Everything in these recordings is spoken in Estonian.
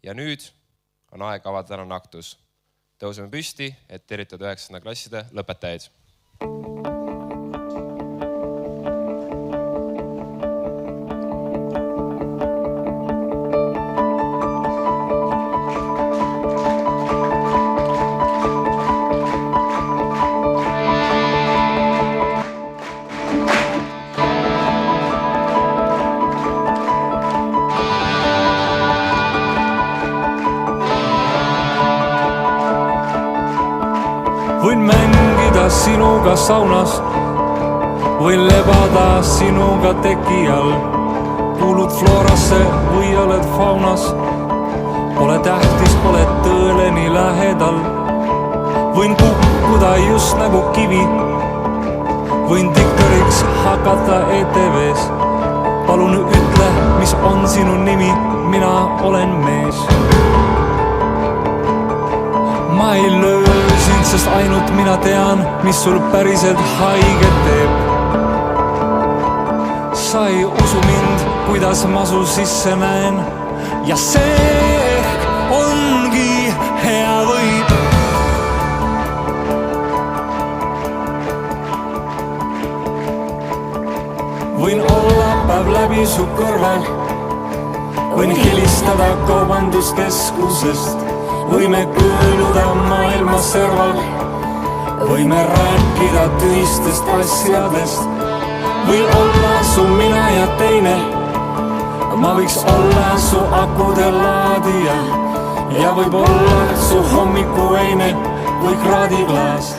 Ja nüüd on aeg avada tänane aktus. Tõuseme püsti, et tervitada 9. klasside lõpetajaid. Võin mängida sinuga saunas, võin lebada sinuga teki all. Kuulud Florasse või oled faunas, pole tähtis, pole tõele nii lähedal. Võin kukkuda just nagu kivi, võin diktoriks hakata ETVs. Palun ütle, mis on sinu nimi, mina olen mees. Ma ei löö sind, sest ainult mina tean, mis sul päriselt haiget teeb. Sa ei usu mind, kuidas ma su sisse näen. Ja see ongi hea võit. Võin olla päev läbi su kõrval, võin helistada kaubanduskeskusest. Võime kõõluda maailma serval, võime rääkida tühistest asjadest. Võin olla su mina ja teine, ma võiks olla su akude laadija. Ja võib olla su hommikuveine või kraadiklaas.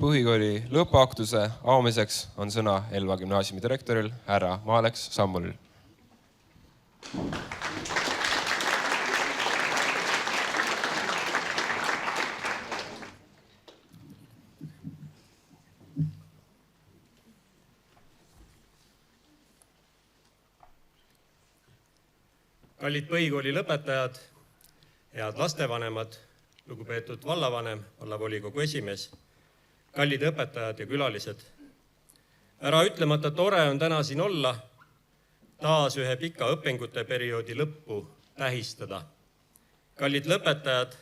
Põhikooli lõpuaktuse avamiseks on sõna Elva gümnaasiumi direktoril härra Maaleks Sammulil. Kallid põhikooli lõpetajad, head lastevanemad, lugupeetud vallavanem, vallavolikogu esimees, kallid õpetajad ja külalised. Ära ütlemata tore on täna siin olla, taas ühe pika õpingute perioodi lõppu tähistada. Kallid lõpetajad,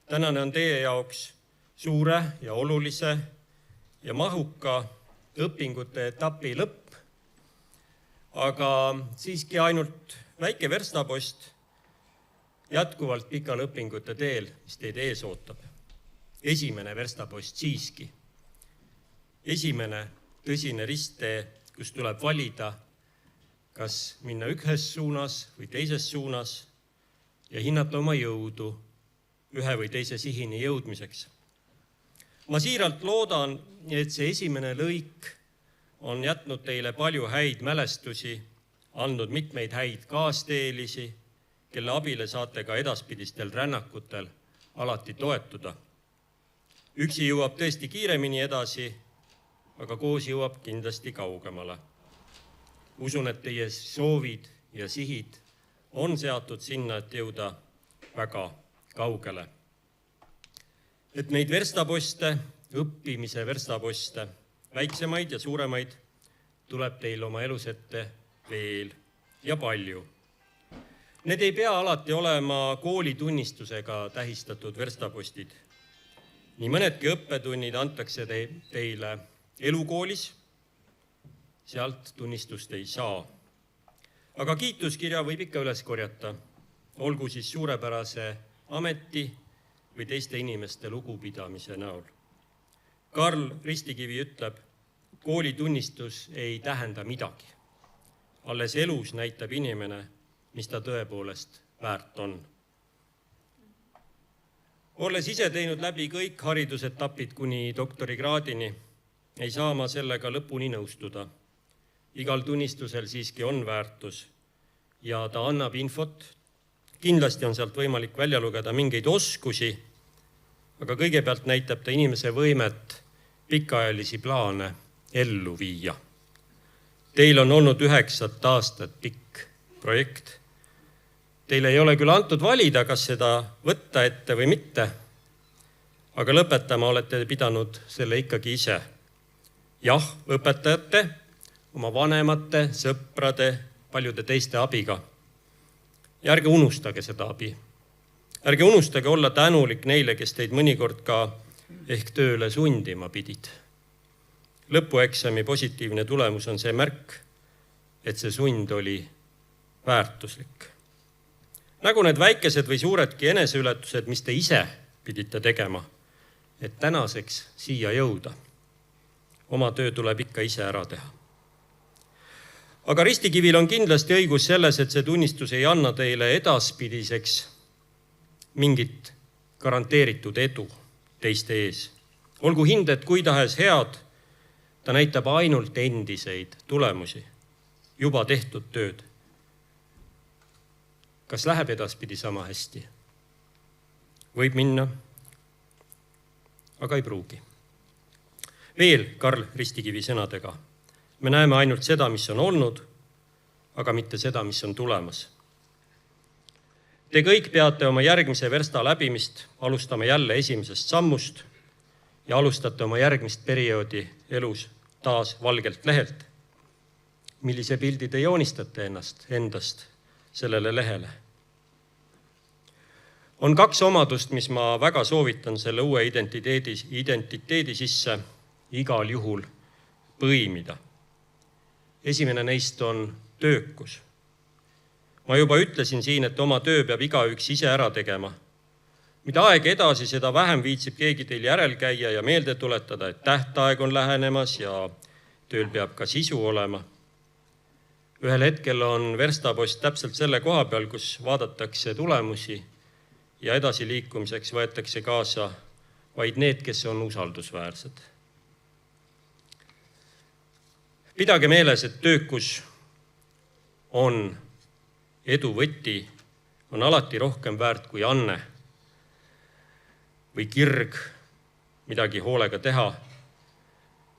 tänane on teie jaoks suure ja olulise ja mahuka õpingute etapi lõpp, aga siiski ainult väike verstapost jätkuvalt pikal õpingute teel, mis teid ees ootab. Esimene verstapost siiski. Esimene tõsine risttee, kus tuleb valida, kas minna ühes suunas või teises suunas ja hinnata oma jõudu ühe või teise sihini jõudmiseks. Ma siiralt loodan, et see esimene lõik on jätnud teile palju häid mälestusi, andnud mitmeid häid kaasteelisi, kelle abile saate ka edaspidistel rännakutel alati toetuda. Üksi jõuab tõesti kiiremini edasi, aga koos jõuab kindlasti kaugemale. Usun, et teie soovid ja sihid on seatud sinna, et jõuda väga kaugele. Et neid verstaposte, õppimise verstaposte, väiksemaid ja suuremaid, tuleb teil oma elus ette veel ja palju. Need ei pea alati olema koolitunnistusega tähistatud verstapostid. Nii mõnedki õppetunnid antakse teile elukoolis, sealt tunnistust ei saa. Aga kiituskirja võib ikka üles korjata, olgu siis suurepärase ameti või teiste inimeste lugupidamise näol. Karl Ristikivi ütleb, koolitunnistus ei tähenda midagi. Alles elus näitab inimene, mis ta tõepoolest väärt on. Olles ise teinud läbi kõik haridusetapid kuni doktorikraadini, ei saa ma sellega lõpuni nõustuda. Igal tunnistusel siiski on väärtus ja ta annab infot. Kindlasti on sealt võimalik välja lugeda mingeid oskusi, aga kõigepealt näitab ta inimese võimet pikaajalisi plaane ellu viia. Teil on olnud 9 aastat pikk projekt. Teile ei ole küll antud valida, kas seda võtta ette või mitte, aga lõpetama olete pidanud selle ikkagi ise. Jah, õpetajate, oma vanemate, sõprade, paljude teiste abiga. Ja ärge unustage seda abi. Ärge unustage olla tänulik neile, kes teid mõnikord ka ehk tööle sundima pidid. Lõpueksami positiivne tulemus on see märk, et see sund oli väärtuslik. Nagu need väikesed või suuredki eneseületused, mis te ise pidite tegema, et tänaseks siia jõuda. Oma töö tuleb ikka ise ära teha. Aga Ristikivil on kindlasti õigus selles, et see tunnistus ei anna teile edaspidiseks mingit garanteeritud edu teiste ees. Olgu hinded kui tahes head, ta näitab ainult endiseid tulemusi, juba tehtud tööd. Kas läheb edaspidi sama hästi? Võib minna, aga ei pruugi. Veel Karl Ristikivi sõnadega. Me näeme ainult seda, mis on olnud, aga mitte seda, mis on tulemas. Te kõik peate oma järgmise versta läbimist alustama jälle esimesest sammust ja alustate oma järgmist perioodi elus taas valgelt lehelt. Millise pildi te joonistate endast sellele lehele? On 2 omadust, mis ma väga soovitan selle uue identiteedi sisse igal juhul põimida. Esimene neist on töökus. Ma juba ütlesin siin, et oma töö peab igaüks ise ära tegema. Mida aeg edasi, seda vähem viitsib keegi teil järel käia ja meelde tuletada, et tähtaeg on lähenemas ja tööl peab ka sisu olema. Ühel hetkel on verstapost täpselt selle koha peal, kus vaadatakse tulemusi ja edasiliikumiseks võetakse kaasa vaid need, kes on usaldusväärsed. Pidage meeles, et töökus on edu võti, on alati rohkem väärt kui anne või kirg midagi hoolega teha.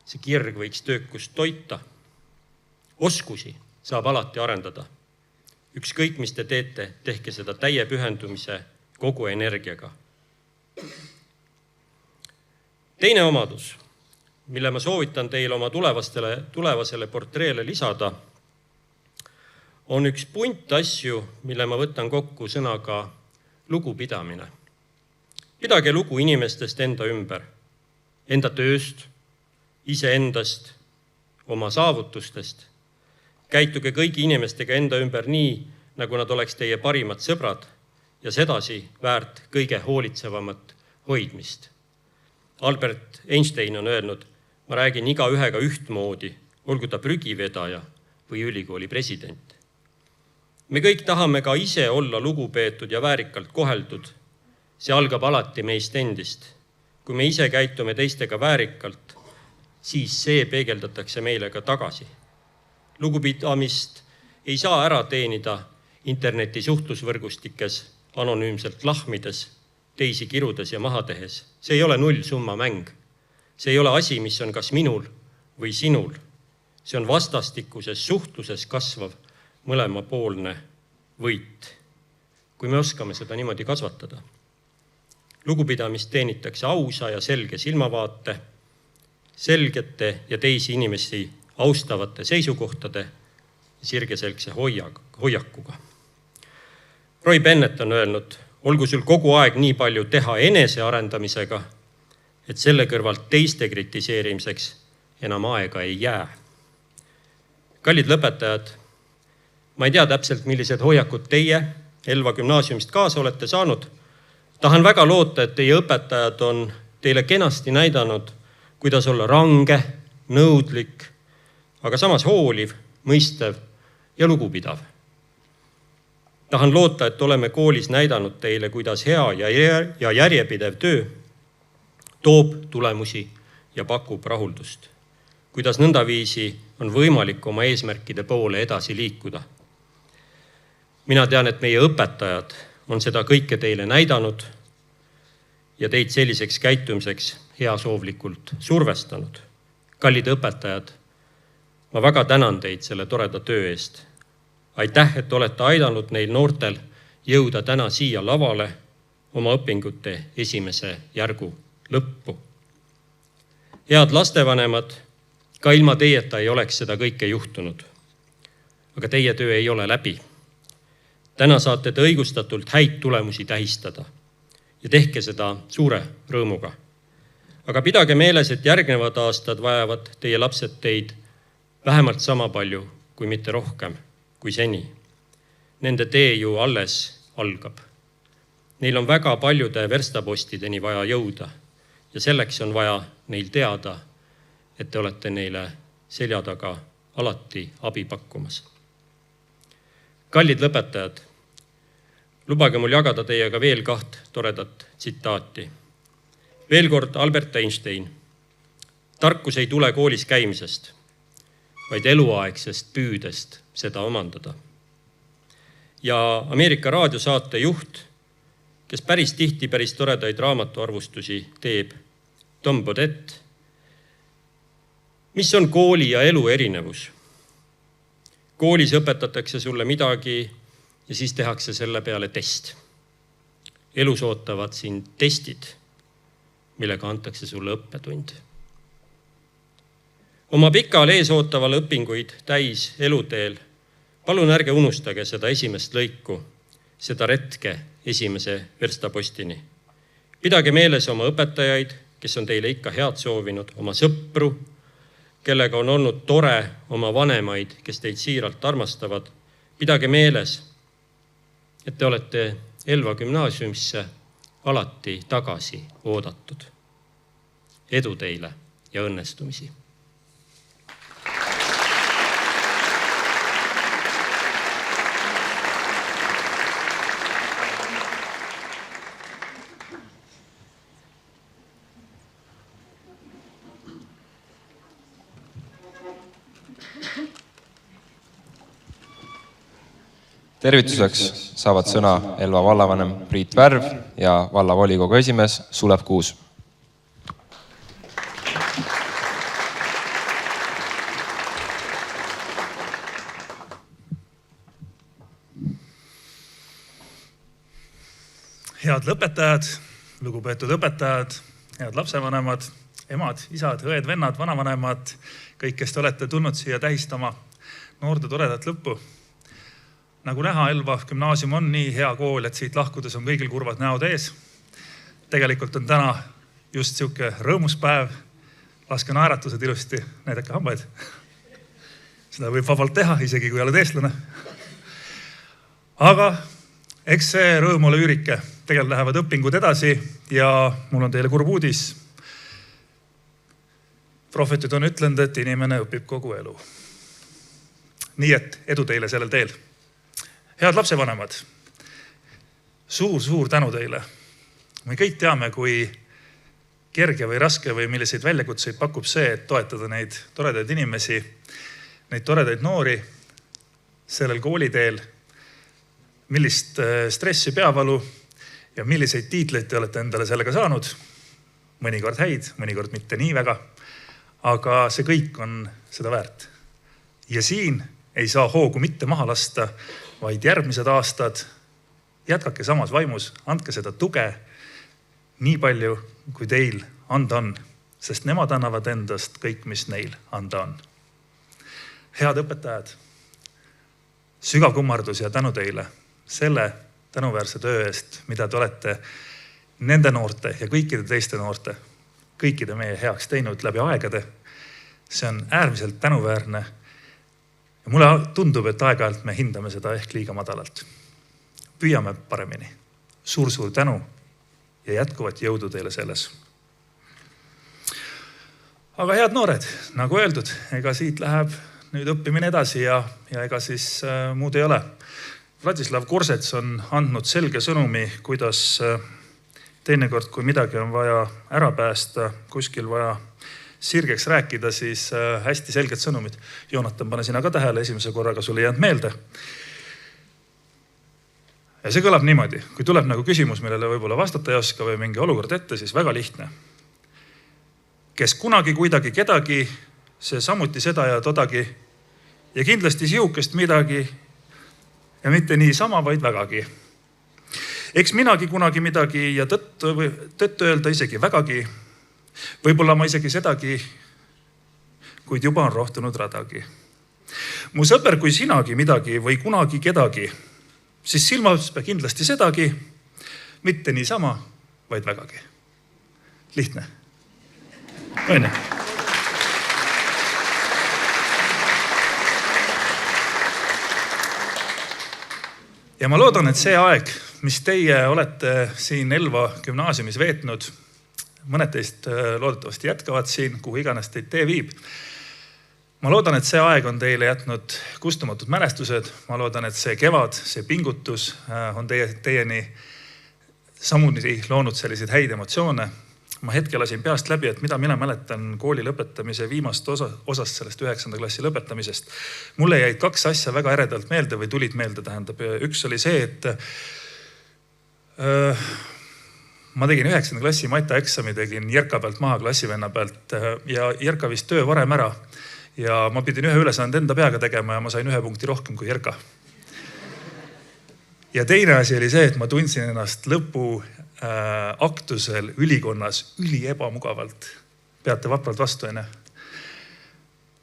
See kirg võiks töökust toita. Oskusi saab alati arendada. Ükskõik, mis te teete, tehke seda täie pühendumise kogu energiaga. Teine omadus, mille ma soovitan teil oma tulevasele portreele lisada, on üks punt asju, mille ma võtan kokku sõnaga lugupidamine. Pidage lugu inimestest enda ümber, enda tööst, iseendast, oma saavutustest. Käituge kõigi inimestega enda ümber nii, nagu nad oleks teie parimad sõbrad ja sedasi väärt kõige hoolitsevamat hoidmist. Albert Einstein on öelnud, ma räägin igaühega ühtmoodi, olgu ta prügivedaja või ülikooli president. Me kõik tahame ka ise olla lugupeetud ja väärikalt koheldud. See algab alati meist endist. Kui me ise käitume teistega väärikalt, siis see peegeldatakse meile ka tagasi. Lugupidamist ei saa ära teenida interneti suhtlusvõrgustikes anonüümselt lahmides, teisi kirudes ja maha tehes. See ei ole nullsumma mäng. See ei ole asi, mis on kas minul või sinul. See on vastastikuses suhtluses kasvav mõlemapoolne võit, kui me oskame seda niimoodi kasvatada. Lugupidamist teenitakse ausa ja selge silmavaate, selgete ja teisi inimesi austavate seisukohtade ja sirgeselgse hoiakuga. Roy Bennett on öelnud, olgu sul kogu aeg nii palju teha enese arendamisega, et selle kõrvalt teiste kritiseerimiseks enam aega ei jää. Kallid lõpetajad, ma ei tea täpselt, millised hoiakud teie Elva gümnaasiumist kaasa olete saanud. Tahan väga loota, et teie õpetajad on teile kenasti näidanud, kuidas olla range, nõudlik, aga samas hooliv, mõistev ja lugupidav. Tahan loota, et oleme koolis näidanud teile, kuidas hea ja järjepidev töö toob tulemusi ja pakub rahuldust. Kuidas nõndaviisi on võimalik oma eesmärkide poole edasi liikuda. Mina tean, et meie õpetajad on seda kõike teile näidanud ja teid selliseks käitumiseks heasoovlikult survestanud. Kallid õpetajad, ma väga tänan teid selle toreda töö eest. Aitäh, et olete aidanud neil noortel jõuda täna siia lavale oma õpingute esimese järgu lõppu. Head lastevanemad, ka ilma teieta ei oleks seda kõike juhtunud. Aga teie töö ei ole läbi. Täna saate te õigustatult häid tulemusi tähistada ja tehke seda suure rõõmuga. Aga pidage meeles, et järgnevad aastad vajavad teie lapsed teid vähemalt sama palju, kui mitte rohkem kui seni. Nende tee ju alles algab. Neil on väga paljude verstapostideni vaja jõuda ja selleks on vaja neil teada, et te olete neile selja taga alati abi pakkumas. Kallid lõpetajad, lubage mul jagada teiega veel 2 toredat tsitaati. Veel kord Albert Einstein. Tarkus ei tule koolis käimisest, vaid eluaegsest püüdest seda omandada. Ja Ameerika raadiosaate juht, kes päris tihti päris toredaid raamatuarvustusi teeb, Tom Bodett. Mis on kooli ja elu erinevus? Koolis õpetatakse sulle midagi ja siis tehakse selle peale test. Elus ootavad sind testid, millega antakse sulle õppetund. Oma pikal eesootaval õpinguid täis eluteel, palun ärge unustage seda esimest lõiku, seda retke esimese verstapostini. Pidage meeles oma õpetajaid, kes on teile ikka head soovinud, oma sõpru, kellega on olnud tore, oma vanemaid, kes teid siiralt armastavad. Pidage meeles, et te olete Elva gümnaasiumisse alati tagasi oodatud. Edu teile ja õnnestumisi! Tervituseks saavad sõna Elva vallavanem Priit Värv ja vallavolikogu esimees Sulev Kuus. Head lõpetajad, lugupeetud õpetajad, head lapsevanemad, emad, isad, õed, vennad, vanavanemad, kõik, kes te olete tulnud siia tähistama noorte toredat lõppu. Nagu näha, Elva gümnaasium on nii hea kool, et siit lahkudes on kõigil kurvad näod ees. Tegelikult on täna just siuke rõõmus päev. Laske naeratused ilusti, näidake hambaid. Seda võib vabalt teha, isegi kui oled eestlane. Aga eks see rõõm ole üürike. Tegelikult lähevad õpingud edasi ja mul on teile kurb uudis. Prohvetid on ütlenud, et inimene õpib kogu elu. Nii et edu teile sellel teel. Head lapsevanemad, suur tänu teile. Me kõik teame, kui kerge või raske või milliseid väljakutseid pakub see, et toetada neid toredaid inimesi, neid toredaid noori sellel kooliteel, millist stressi, peavalu ja milliseid tiitleid te olete endale sellega saanud. Mõnikord häid, mõnikord mitte nii väga, aga see kõik on seda väärt. Ja siin ei saa hoogu mitte maha lasta, vaid järgmised aastad jätkake samas vaimus, andke seda tuge nii palju, kui teil anda on, sest nemad annavad endast kõik, mis neil anda on. Head õpetajad, sügav kummardus ja tänu teile selle tänuväärse töö eest, mida te olete nende noorte ja kõikide teiste noorte, kõikide meie heaks teinud läbi aegade. See on äärmiselt tänuväärne ja mulle tundub, et aeg-ajalt me hindame seda ehk liiga madalalt. Püüame paremini. Suur tänu ja jätkuvat jõudu teile selles. Aga head noored, nagu öeldud, ega siit läheb nüüd õppimine edasi ja ega siis muud ei ole. Vladislav Korsets on andnud selge sõnumi, kuidas teinekord, kui midagi on vaja ära päästa, kuskil vaja sirgeks rääkida, siis hästi selged sõnumid. Joonatan, pane sina ka tähele, esimese korraga sul ei jäänud meelde. Ja see kõlab niimoodi, kui tuleb nagu küsimus, millele võib-olla vastata ei oska või mingi olukord ette, siis väga lihtne. Kes kunagi kuidagi kedagi, see samuti seda ja todagi ja kindlasti sihukest midagi ja mitte nii sama, vaid vägagi. Eks minagi kunagi midagi ja tõtt öelda isegi vägagi. Võib-olla ma isegi sedagi, kuid juba on rohtunud radagi. Mu sõber, kui sinagi midagi või kunagi kedagi, siis silmas kindlasti sedagi, mitte nii sama, vaid vägagi. Lihtne. Õnne. Ja ma loodan, et see aeg, mis teie olete siin Elva gümnaasiumis veetnud, mõned teist loodetavasti jätkavad siin, kuhu iganes teid tee viib. Ma loodan, et see aeg on teile jätnud kustumatud mälestused. Ma loodan, et see kevad, see pingutus on teieni samuti loonud selliseid häid emotsioone. Ma hetkel lasin peast läbi, et mida mina mäletan kooli lõpetamise viimast osast sellest 9. klassi lõpetamisest. Mulle jäid 2 asja väga eredalt meelde või tulid meelde, tähendab. Üks oli see, et ma tegin 9. klassi mataeksami, tegin Jerka pealt maha klassivenna pealt ja Jerka vist töö varem ära. Ja ma pidin ühe ülesande enda peaga tegema ja ma sain 1 punkti rohkem kui Jerka. Ja teine asi oli see, et ma tundsin ennast lõpuaktusel ülikonnas üli ebamugavalt. Peate vapralt vastu, enne.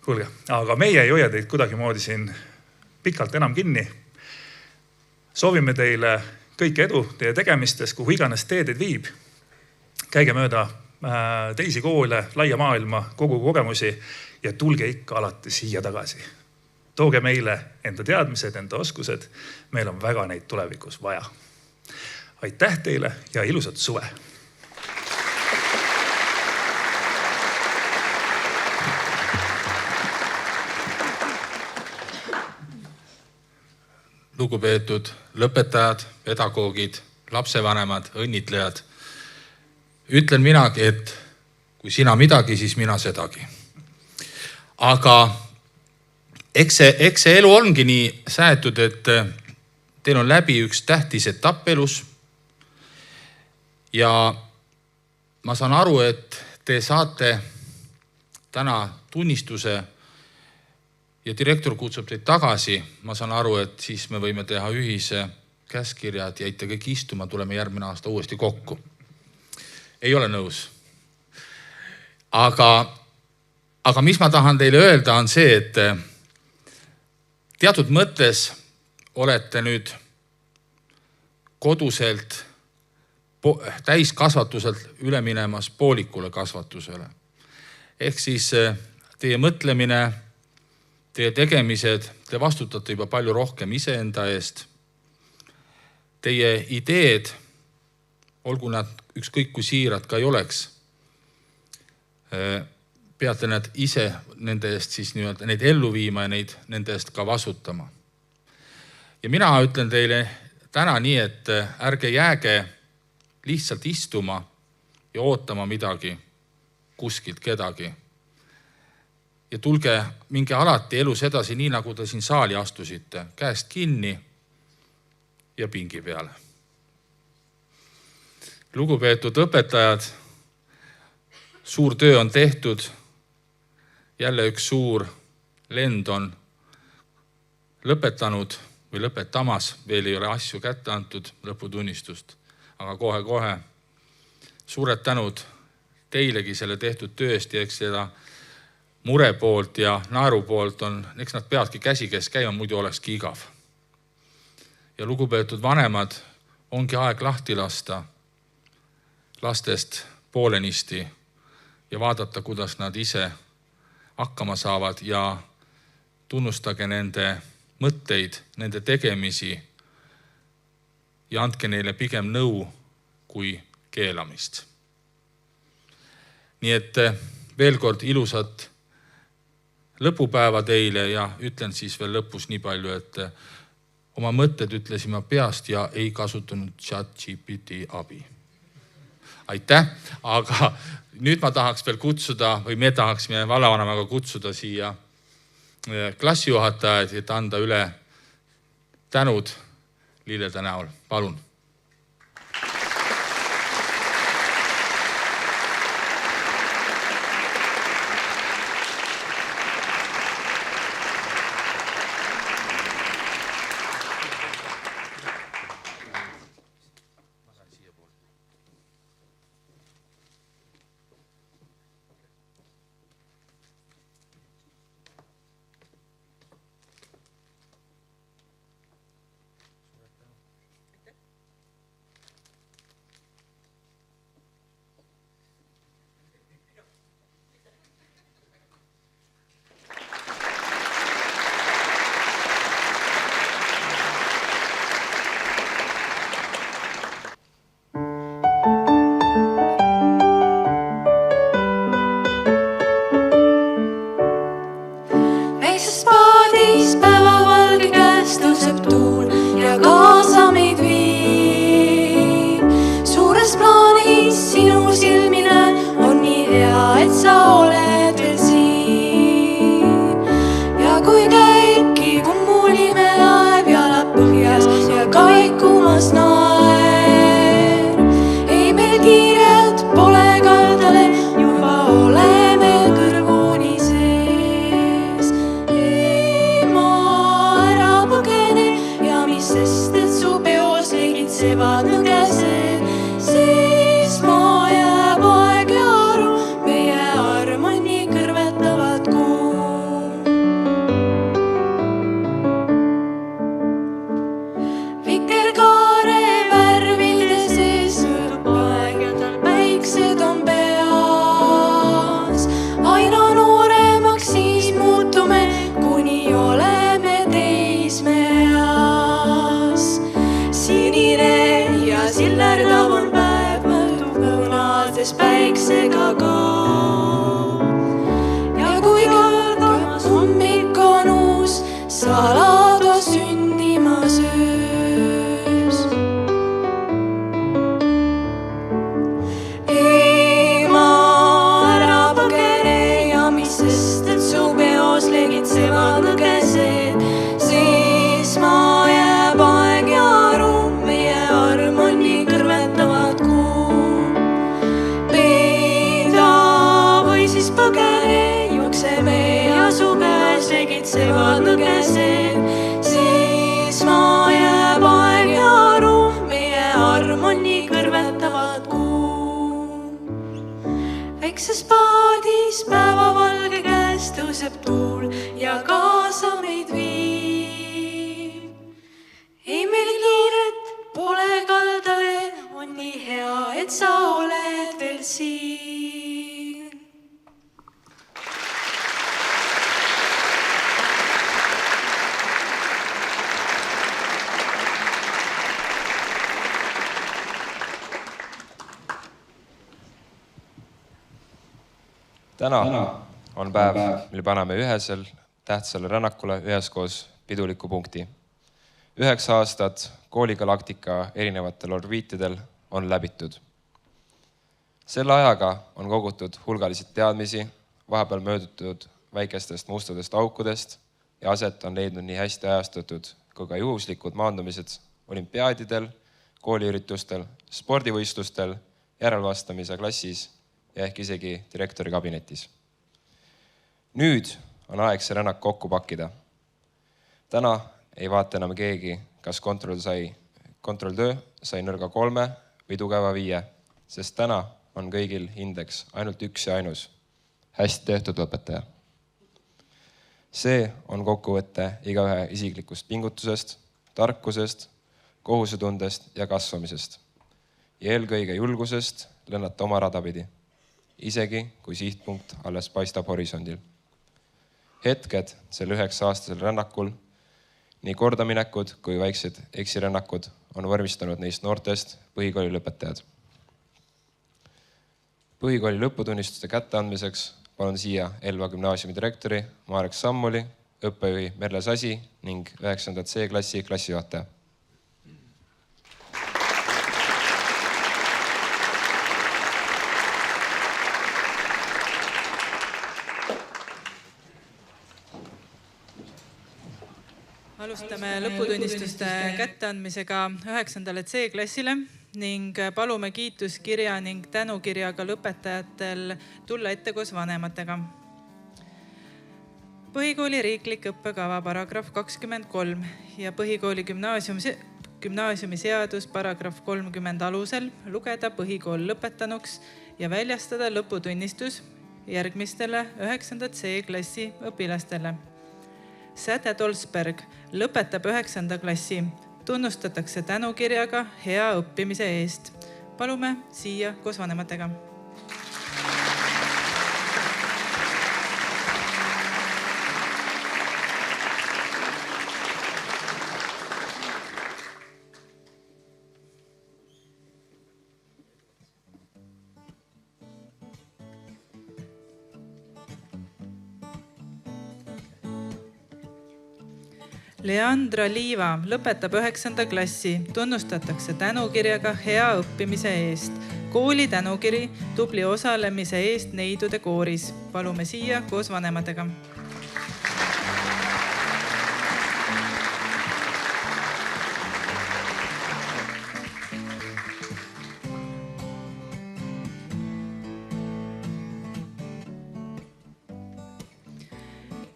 Kuulge, aga meie ei hoia teid kuidagi moodi siin pikalt enam kinni. Soovime teile kõike edu teie tegemistes, kuhu iganes teed viib. Käige mööda teisi koole, laia maailma, kogu kogemusi ja tulge ikka alati siia tagasi. Tooge meile enda teadmised, enda oskused. Meil on väga neid tulevikus vaja. Aitäh teile ja ilusat suve! Lugupeetud lõpetajad, pedagoogid, lapsevanemad, õnnitlejad. Ütlen minagi, et kui sina midagi, siis mina sedagi. Aga eks see elu ongi nii säetud, et teil on läbi üks tähtis etapp elus. Ja ma saan aru, et te saate täna tunnistuse ja direktor kutsub teid tagasi. Ma saan aru, et siis me võime teha ühise käskirjad, jäite kõik istuma, tuleme järgmine aasta uuesti kokku. Ei ole nõus. Aga mis ma tahan teile öelda on see, et teatud mõttes olete nüüd koduselt täiskasvatuselt üle minemas poolikule kasvatusele. Ehk siis teie mõtlemine, teie tegemised, te vastutate juba palju rohkem iseenda eest. Teie ideed, olgu nad ükskõik kui siirad ka ei oleks, peate nad ise nende eest siis nii-öelda neid ellu viima ja nende eest ka vastutama. Ja mina ütlen teile täna nii, et ärge jääge lihtsalt istuma, ja ootama midagi kuskilt kedagi. Ja tulge, minge alati elus edasi nii, nagu te siin saali astusite, käest kinni ja pingi peale. Lugupeetud õpetajad, suur töö on tehtud, jälle üks suur lend on lõpetanud või lõpetamas, veel ei ole asju kätte antud, lõputunnistust, aga kohe-kohe suured tänud teilegi selle tehtud töö eest ja eks seda mure poolt ja naeru poolt on, eks nad peadki käsikäes käima, muidu olekski igav. Ja lugupeetud vanemad, ongi aeg lahti lasta lastest poolenisti ja vaadata, kuidas nad ise hakkama saavad ja tunnustage nende mõtteid, nende tegemisi ja andke neile pigem nõu kui keelamist. Nii et veel kord ilusat lõpupäeva teile ja ütlen siis veel lõpus nii palju, et oma mõtted ütlesime peast ja ei kasutanud ChatGPT abi. Aitäh, aga nüüd ma tahaks veel kutsuda või me tahaksime vallavanemaga kutsuda siia klassijuhatajad, et anda üle tänud lillede näol. Palun. Täna on päev, mil paneme ühesel tähtsale rännakule üheskoos piduliku punkti. 9 aastat kooligalaktika erinevatel orbiitidel on läbitud. Selle ajaga on kogutud hulgaliselt teadmisi, vahepeal möödutud väikestest mustadest aukudest ja aset on leidnud nii hästi ajastatud kui ka juhuslikud maandumised olümpiaadidel, kooliüritustel, spordivõistlustel, järelvastamise klassis ja ehk isegi direktori kabinetis. Nüüd on aeg see rännak kokku pakkida. Täna ei vaata enam keegi, kas kontrolltöö sai nõrga 3 või tugeva 5, sest täna on kõigil hindeks ainult üks ja ainus. Hästi tehtud õpetaja. See on kokkuvõte igaühe isiklikust pingutusest, tarkusest, kohusetundest ja kasvamisest. Ja eelkõige julgusest lennata oma radapidi, isegi kui sihtpunkt alles paistab horisondil. Hetked sel 9-aastasel rännakul, nii kordaminekud kui väiksed eksirännakud on vormistanud neist noortest põhikooli lõpetajad. Põhikooli lõputunnistuste kätteandmiseks palun siia Elva gümnaasiumi direktori Marek Sammuli, õppejuhi Merle Sasi ning 9. C-klassi klassijuhataja. Alustame lõputunnistuste kätteandmisega 9. C-klassile ning palume kiituskirja ning tänukirjaga lõpetajatel tulla ette koos vanematega. Põhikooli riiklik õppekava paragrahv 23 ja põhikooli gümnaasiumi seadus paragrahv 30 alusel lugeda põhikool lõpetanuks ja väljastada lõputunnistus järgmistele 9. C-klassi õpilastele. Säte Tolsberg lõpetab 9. klassi. Tunnustatakse tänukirjaga hea õppimise eest. Palume siia koos vanematega. Leandra Liiva lõpetab 9. klassi. Tunnustatakse tänukirjaga hea õppimise eest. Kooli tänukiri tubli osalemise eest neidude kooris. Palume siia koos vanematega.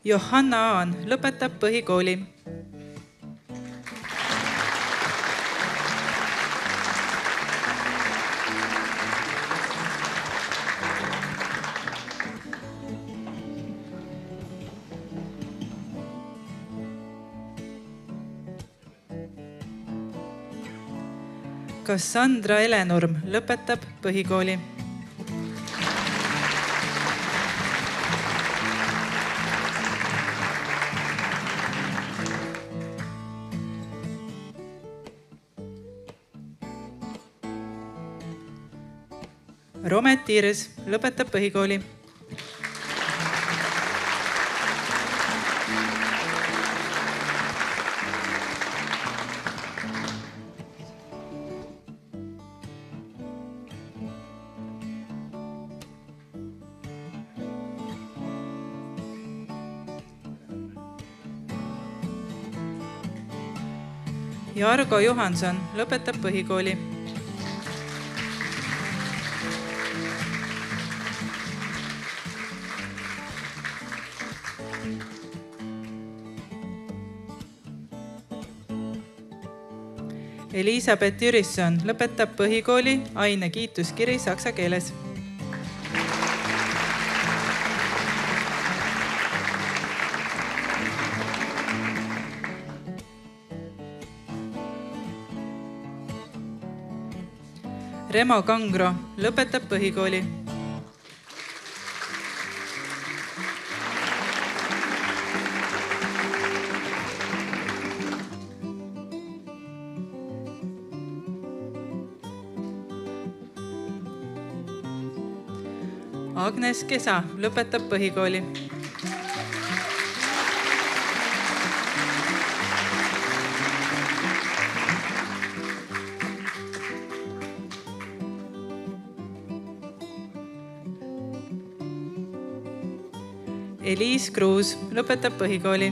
Johanna Aan lõpetab põhikooli. Cassandra Elenurm lõpetab põhikooli. Romet Iires lõpetab põhikooli. Jargo Johanson lõpetab põhikooli. Elisabeth Jürisson lõpetab põhikooli aine kiituskiri saksa keeles. Remo Kangro lõpetab põhikooli. Agnes Kesa lõpetab põhikooli. Eliis Kruus lõpetab põhikooli.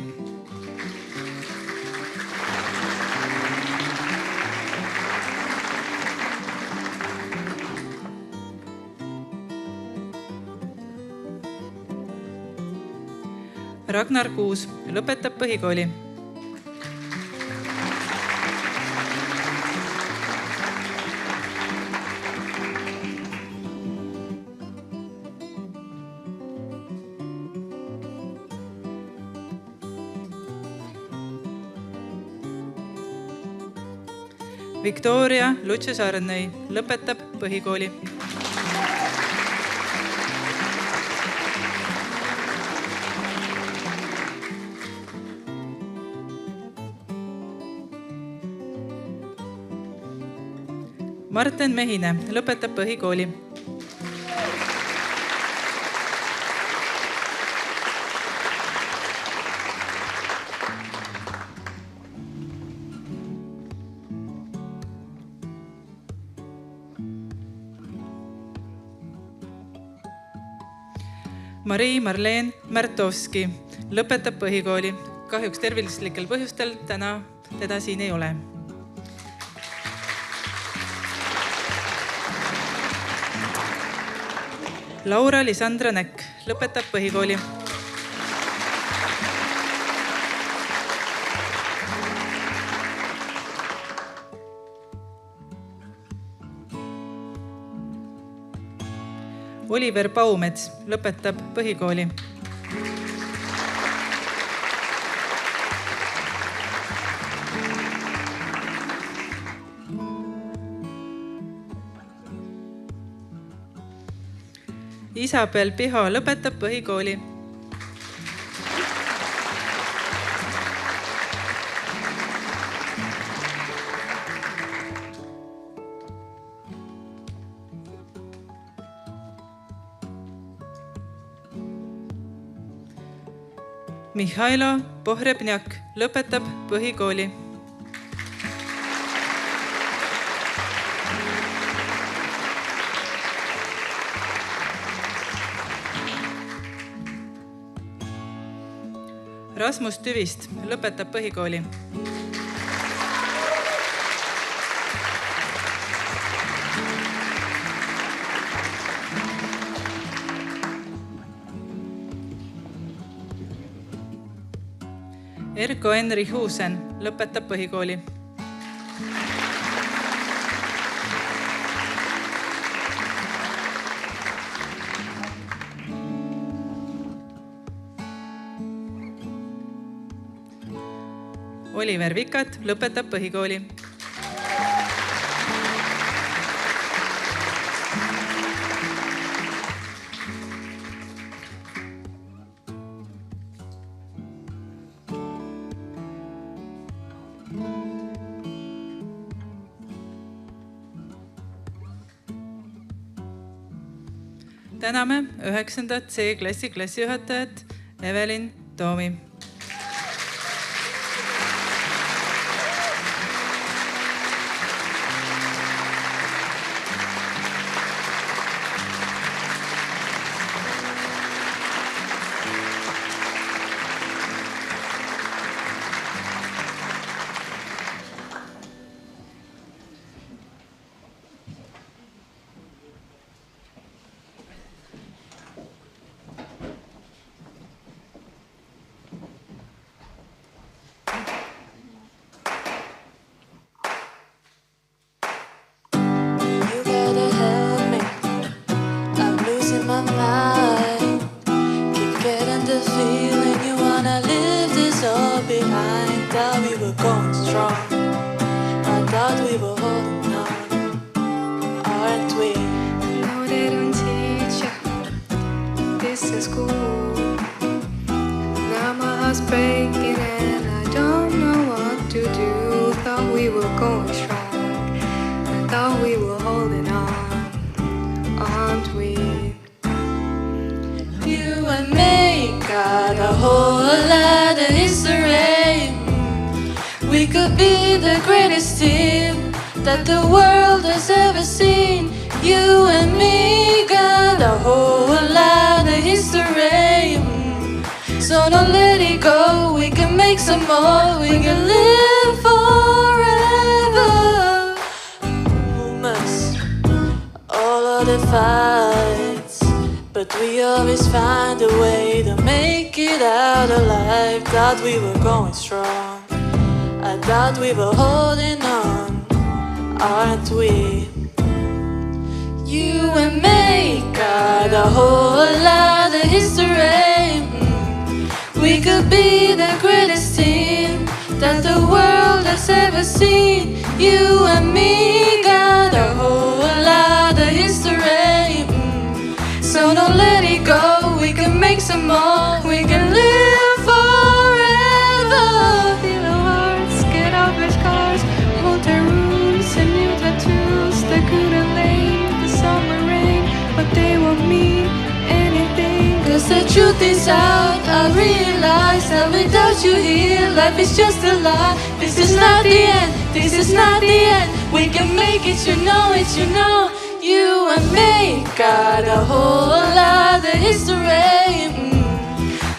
Ragnar Kuus lõpetab põhikooli. Viktoria Lutšes-Arnõi lõpetab põhikooli. Marten Mehine lõpetab põhikooli. Marii-Marleen Märtovski lõpetab põhikooli. Kahjuks tervislikel põhjustel täna teda siin ei ole. Laura Lisandra Näkk lõpetab põhikooli. Oliver Paumets lõpetab põhikooli. Isabel Piho lõpetab põhikooli. Mihhailo Pohrebnjak lõpetab põhikooli. Rasmus Tüvist lõpetab põhikooli. Erko Henri Huusen lõpetab põhikooli. Oliver Vikat lõpetab põhikooli. Täname 9. C klassi klassijuhatajat Evelin Toomi. That the world has ever seen. You and me got a whole lot of history. So don't let it go, we can make some more, we can live forever. Rumors, all of the fights, but we always find a way to make it out alive. Thought we were going strong, I thought we were holding on, aren't we? You and me got a whole lot of history. We could be the greatest team that the world has ever seen. You and me got a whole lot of history. So don't let it go, we can make some more, we can live forever. Feel our hearts, get off our scars, hold their wounds and new tattoos that couldn't lay the summer rain, but they won't mean anything. Cause the truth is out, I realize that without you here, life is just a lie. This is not the end, this is not the end. We can make it, you know it, you know. You and me got a whole lot of history.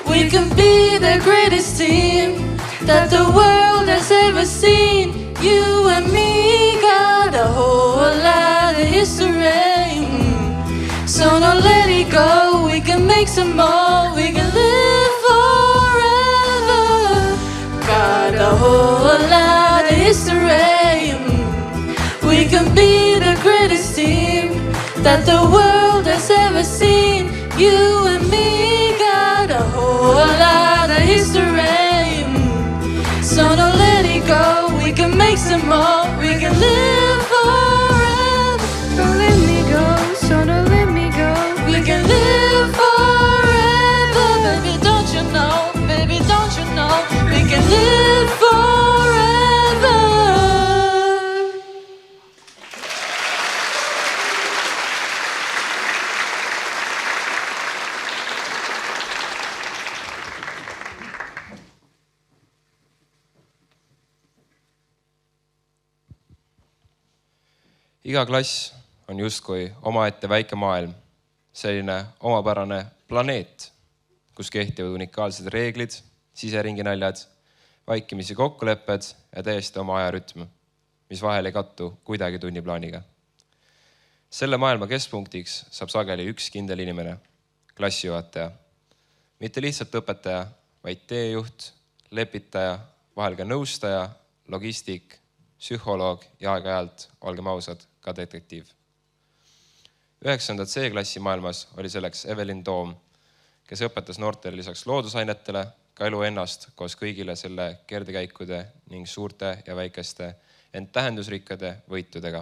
We can be the greatest team that the world has ever seen. You and me got a whole lot of history. So don't let it go, we can make some more, we can live forever. Got a whole lot of history. We can be the greatest team that the world has ever seen. You and me got a whole lot of history. So don't let it go, we can make some more, we can live forever. Don't let me go, so don't let me go. We can live forever. Baby, don't you know, baby, don't you know, we can live forever. Iga klass on justkui omaette väike maailm, selline omapärane planeet, kus kehtivad unikaalsed reeglid, siseringi naljad, vaikimisi kokkulepped ja täiesti oma ajarütm, mis vahel ei kattu kuidagi tunniplaaniga. Selle maailma keskpunktiks saab sageli üks kindel inimene, klassijuhataja. Mitte lihtsalt õpetaja, vaid teejuht, lepitaja, vahel ka nõustaja, logistik, psühholoog ja aeg-ajalt, olgem ausad, ka detektiiv. 9. C-klassi maailmas oli selleks Evelyn Toom, kes õpetas noortele lisaks loodusainetele ka elu ennast koos kõigile selle kerdekäikude ning suurte ja väikeste, ent tähendusrikkade võitudega.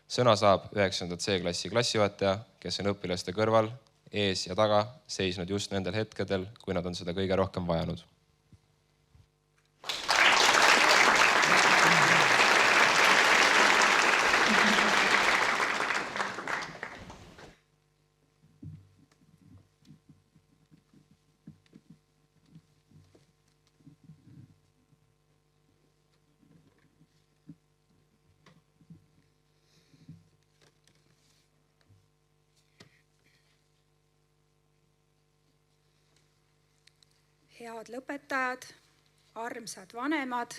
Sõna saab 9. C-klassi klassijuhataja, kes on õpilaste kõrval, ees ja taga seisnud just nendel hetkedel, kui nad on seda kõige rohkem vajanud. Head lõpetajad, armsad vanemad,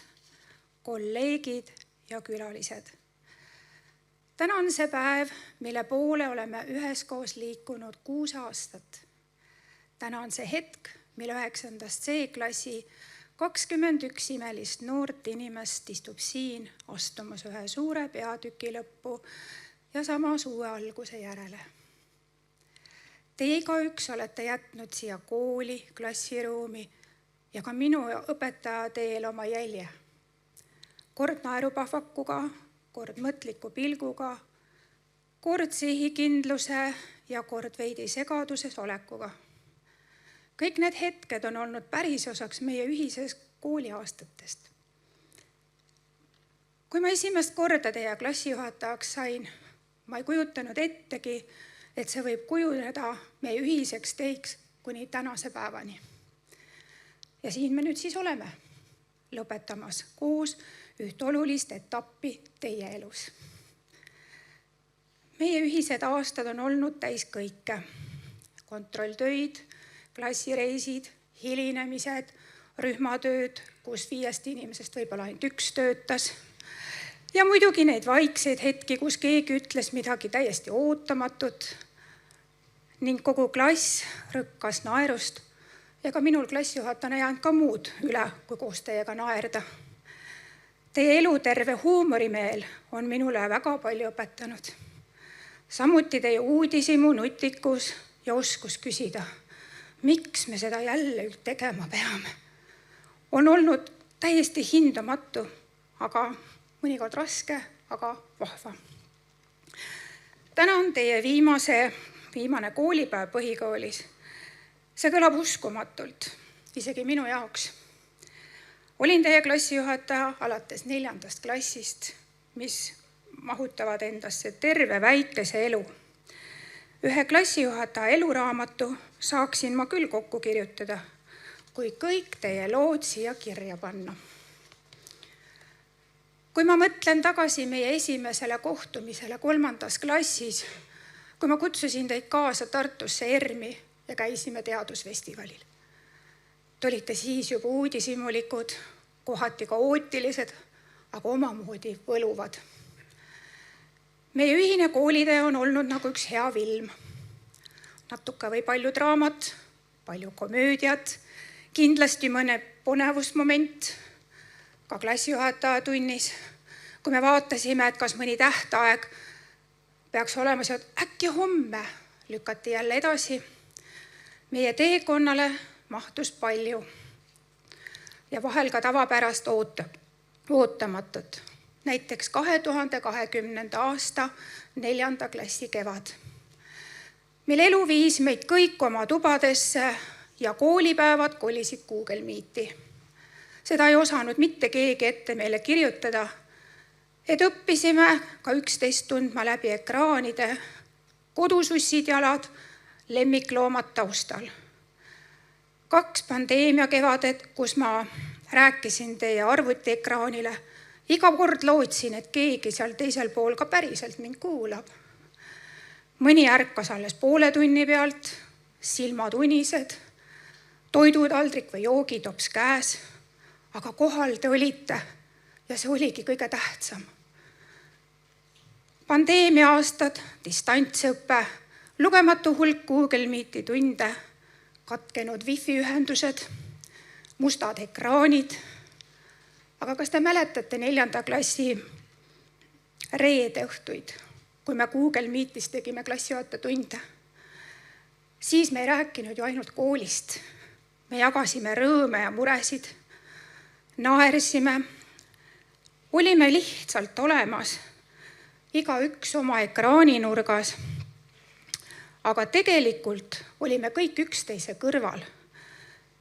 kolleegid ja külalised. Täna on see päev, mille poole oleme üheskoos liikunud 6 aastat. Täna on see hetk, mil 9. C-klassi 21 imelist noort inimest istub siin astumas ühe suure peatüki lõppu ja samas uue alguse järele. Teie igaüks olete jätnud siia kooli, klassiruumi ja ka minu õpetaja teel oma jälje. Kord naerupahvakuga, kord mõtliku pilguga, kord sihikindluse ja kord veidi segaduses olekuga. Kõik need hetked on olnud päris osaks meie ühisest kooliaastatest. Kui ma esimest korda teie klassijuhatajaks sain, ma ei kujutanud ettegi, et see võib kujuneda meie ühiseks teiks kuni tänase päevani. Ja siin me nüüd siis oleme, lõpetamas koos üht olulist etappi teie elus. Meie ühised aastad on olnud täis kõike. Kontrolltöid, klassireisid, hilinemised, rühmatööd, kus 5 inimesest võib-olla ainult 1 töötas. Ja muidugi neid vaikseid hetki, kus keegi ütles midagi täiesti ootamatut ning kogu klass rõkkas naerust ja ka minul klassijuhatajana ei jäänud ka muud üle, kui koos teiega naerda. Teie eluterve huumorimeel on minule väga palju õpetanud. Samuti teie uudishimu, nutikus ja oskus küsida, miks me seda jälle tegema peame. On olnud täiesti hindamatu, aga mõnikord raske, aga vahva. Täna on teie viimane koolipäev põhikoolis. See kõlab uskumatult, isegi minu jaoks. Olin teie klassijuhataja alates 4. klassist, mis mahutavad endasse terve väikese elu. Ühe klassijuhataja eluraamatu saaksin ma küll kokku kirjutada, kui kõik teie lood siia kirja panna. Kui ma mõtlen tagasi meie esimesele kohtumisele 3. klassis, kui ma kutsusin teid kaasa Tartusse ERM-i ja käisime teadusfestivalil. Te olite siis juba uudishimulikud, kohati kaootilised, aga omamoodi võluvad. Meie ühine koolitee on olnud nagu üks hea film. Natuke või palju draamat, palju komöödiat, kindlasti mõne ponevusmoment, ka klassijuhataja tunnis, kui me vaatasime, et kas mõni tähtaeg peaks olema see, et äkki homme lükati jälle edasi. Meie teekonnale mahtus palju ja vahel ka tavapärast ootamatut. Näiteks 2020. aasta 4. klassi kevad. Meil elu viis meid kõik oma tubadesse ja koolipäevad kolisid Google Meeti. Seda ei osanud mitte keegi ette meile kirjutada, et õppisime ka 11 tundma läbi ekraanide, kodusussid jalad, lemmikloomad taustal. 2 pandeemia kevadet, kus ma rääkisin teie arvutiekraanile, iga kord lootsin, et keegi seal teisel pool ka päriselt mind kuulab. Mõni ärkas alles poole tunni pealt, silmad unised, toidutaldrik või joogitops käes, aga kohal te olite ja see oligi kõige tähtsam. Pandeemia aastad, distantsõppe, lugematu hulk Google Meeti tunde, katkenud wifi-ühendused, mustad ekraanid. Aga kas te mäletate 4. klassi reede õhtuid, kui me Google Meetis tegime klassijuhataja tunde? Siis me ei rääkinud ju ainult koolist. Me jagasime rõõme ja muresid, naersime, olime lihtsalt olemas, igaüks oma ekraaninurgas. Aga tegelikult olime kõik üksteise kõrval,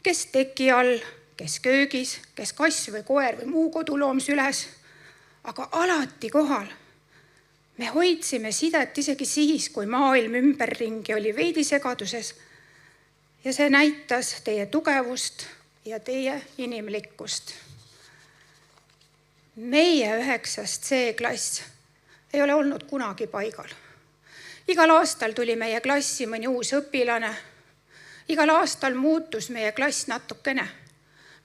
kes teki all, kes köögis, kes kass või koer või muu koduloom süles, aga alati kohal. Me hoidsime sidet isegi siis, kui maailm ümberringi oli veidi segaduses ja see näitas teie tugevust ja teie inimlikkust. Meie 9. C-klass ei ole olnud kunagi paigal. Igal aastal tuli meie klassi mõni uus õpilane. Igal aastal muutus meie klass natukene.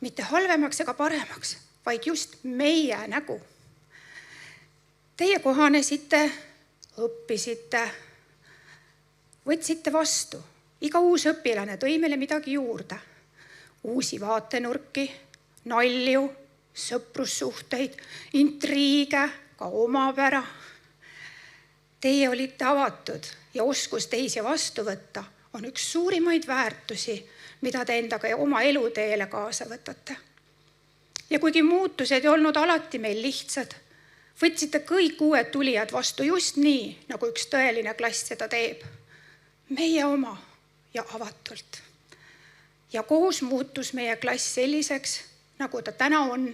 Mitte halvemaks ega paremaks, vaid just meie nägu. Teie kohanesite, õppisite, võtsite vastu. Iga uus õpilane tõi meile midagi juurde. Uusi vaatenurki, nalju, sõprussuhteid, intriige, ka omapära. Teie olite avatud ja oskus teisi vastu võtta on üks suurimaid väärtusi, mida te endaga oma eluteele kaasa võtate. Ja kuigi muutused ei olnud alati meil lihtsad, võtsite kõik uued tulijad vastu just nii, nagu üks tõeline klass seda teeb. Meie oma ja avatult. Ja koos muutus meie klass selliseks, nagu ta täna on.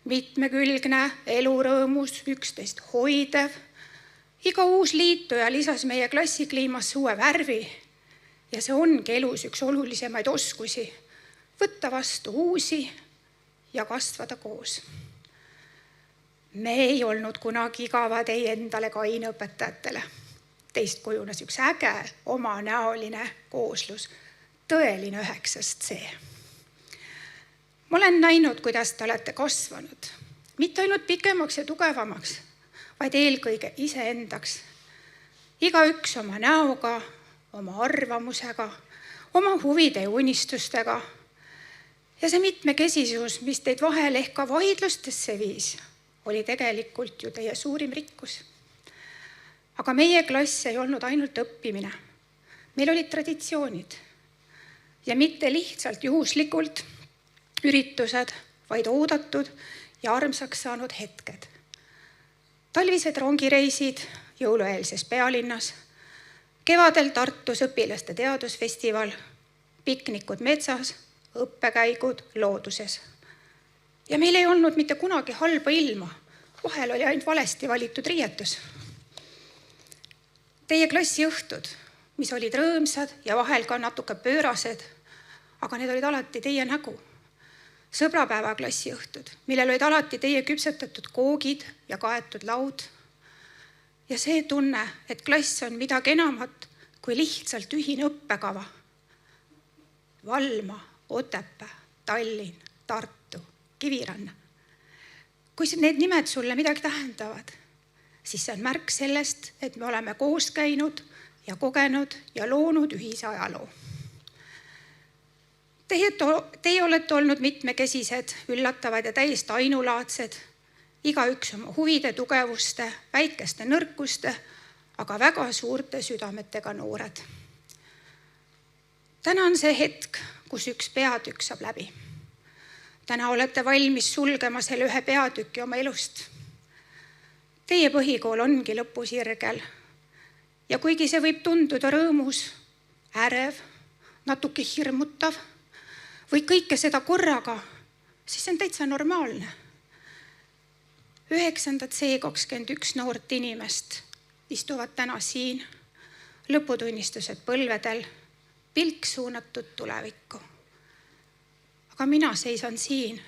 Mitmekülgne, elurõõmus, 11 hoidev. Iga uus liituja lisas meie klassikliimasse uue värvi ja see ongi elus üks olulisemaid oskusi. Võtta vastu uusi ja kasvada koos. Me ei olnud kunagi igavad ei endale ka aineõpetajatele. Teist kujunes üks äge omanäoline kooslus. tõeline 9C. Ma olen näinud, kuidas te olete kasvanud, mitte ainult pikemaks ja tugevamaks, vaid eelkõige iseendaks. Igaüks oma näoga, oma arvamusega, oma huvide ja unistustega. Ja see mitmekesisus, mis teid vahel ehk ka vaidlustesse viis, oli tegelikult ju teie suurim rikkus. Aga meie klass ei olnud ainult õppimine. Meil olid traditsioonid ja mitte lihtsalt juhuslikult üritused, vaid oodatud ja armsaks saanud hetked. Talvised rongireisid jõulueelses pealinnas, kevadel Tartus õpilaste teadusfestival, piknikud metsas, õppekäigud looduses. Ja meil ei olnud mitte kunagi halba ilma, vahel oli ainult valesti valitud riietus. Teie klassi õhtud, mis olid rõõmsad ja vahel ka natuke pöörased, aga need olid alati teie nägu. Sõbrapäeva klassi õhtud, millel olid alati teie küpsetatud koogid ja kaetud laud. Ja see tunne, et klass on midagi enamat kui lihtsalt ühine õppekava. Valma, Otepää, Tallinn, Tartu, Kiviranna. Kui need nimed sulle midagi tähendavad, siis see on märk sellest, et me oleme koos käinud ja kogenud ja loonud ühise ajaloo. Teie olete olnud mitmekesised, üllatavad ja täiesti ainulaadsed, igaüks oma huvide, tugevuste, väikeste nõrkuste, aga väga suurte südametega noored. Täna on see hetk, kus üks peatükk saab läbi. Täna olete valmis sulgema selle ühe peatüki oma elust. Teie põhikool ongi lõpusirgel ja kuigi see võib tunduda rõõmus, ärev, natuke hirmutav või kõike seda korraga, siis see on täitsa normaalne. 9C 21 noort inimest istuvad täna siin, lõputunnistused põlvedel, pilk suunatud tulevikku. Aga mina seisan siin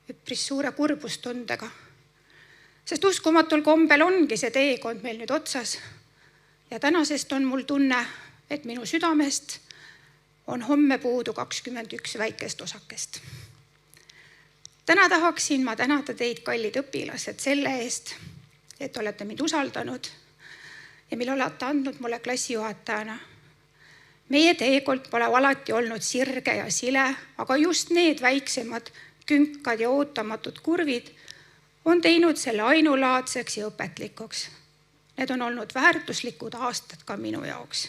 üpris suure kurbustundega, sest uskumatul kombel ongi see teekond meil nüüd otsas ja tänasest on mul tunne, et minu südamest on homme puudu 21 väikest osakest. Täna tahaksin ma tänada teid, kallid õpilased, selle eest, et olete mind usaldanud ja mille olete andnud mulle klassijuhatajana. Meie teekond pole alati olnud sirge ja sile, aga just need väiksemad künkad ja ootamatud kurvid on teinud selle ainulaadseks ja õpetlikuks. Need on olnud väärtuslikud aastad ka minu jaoks.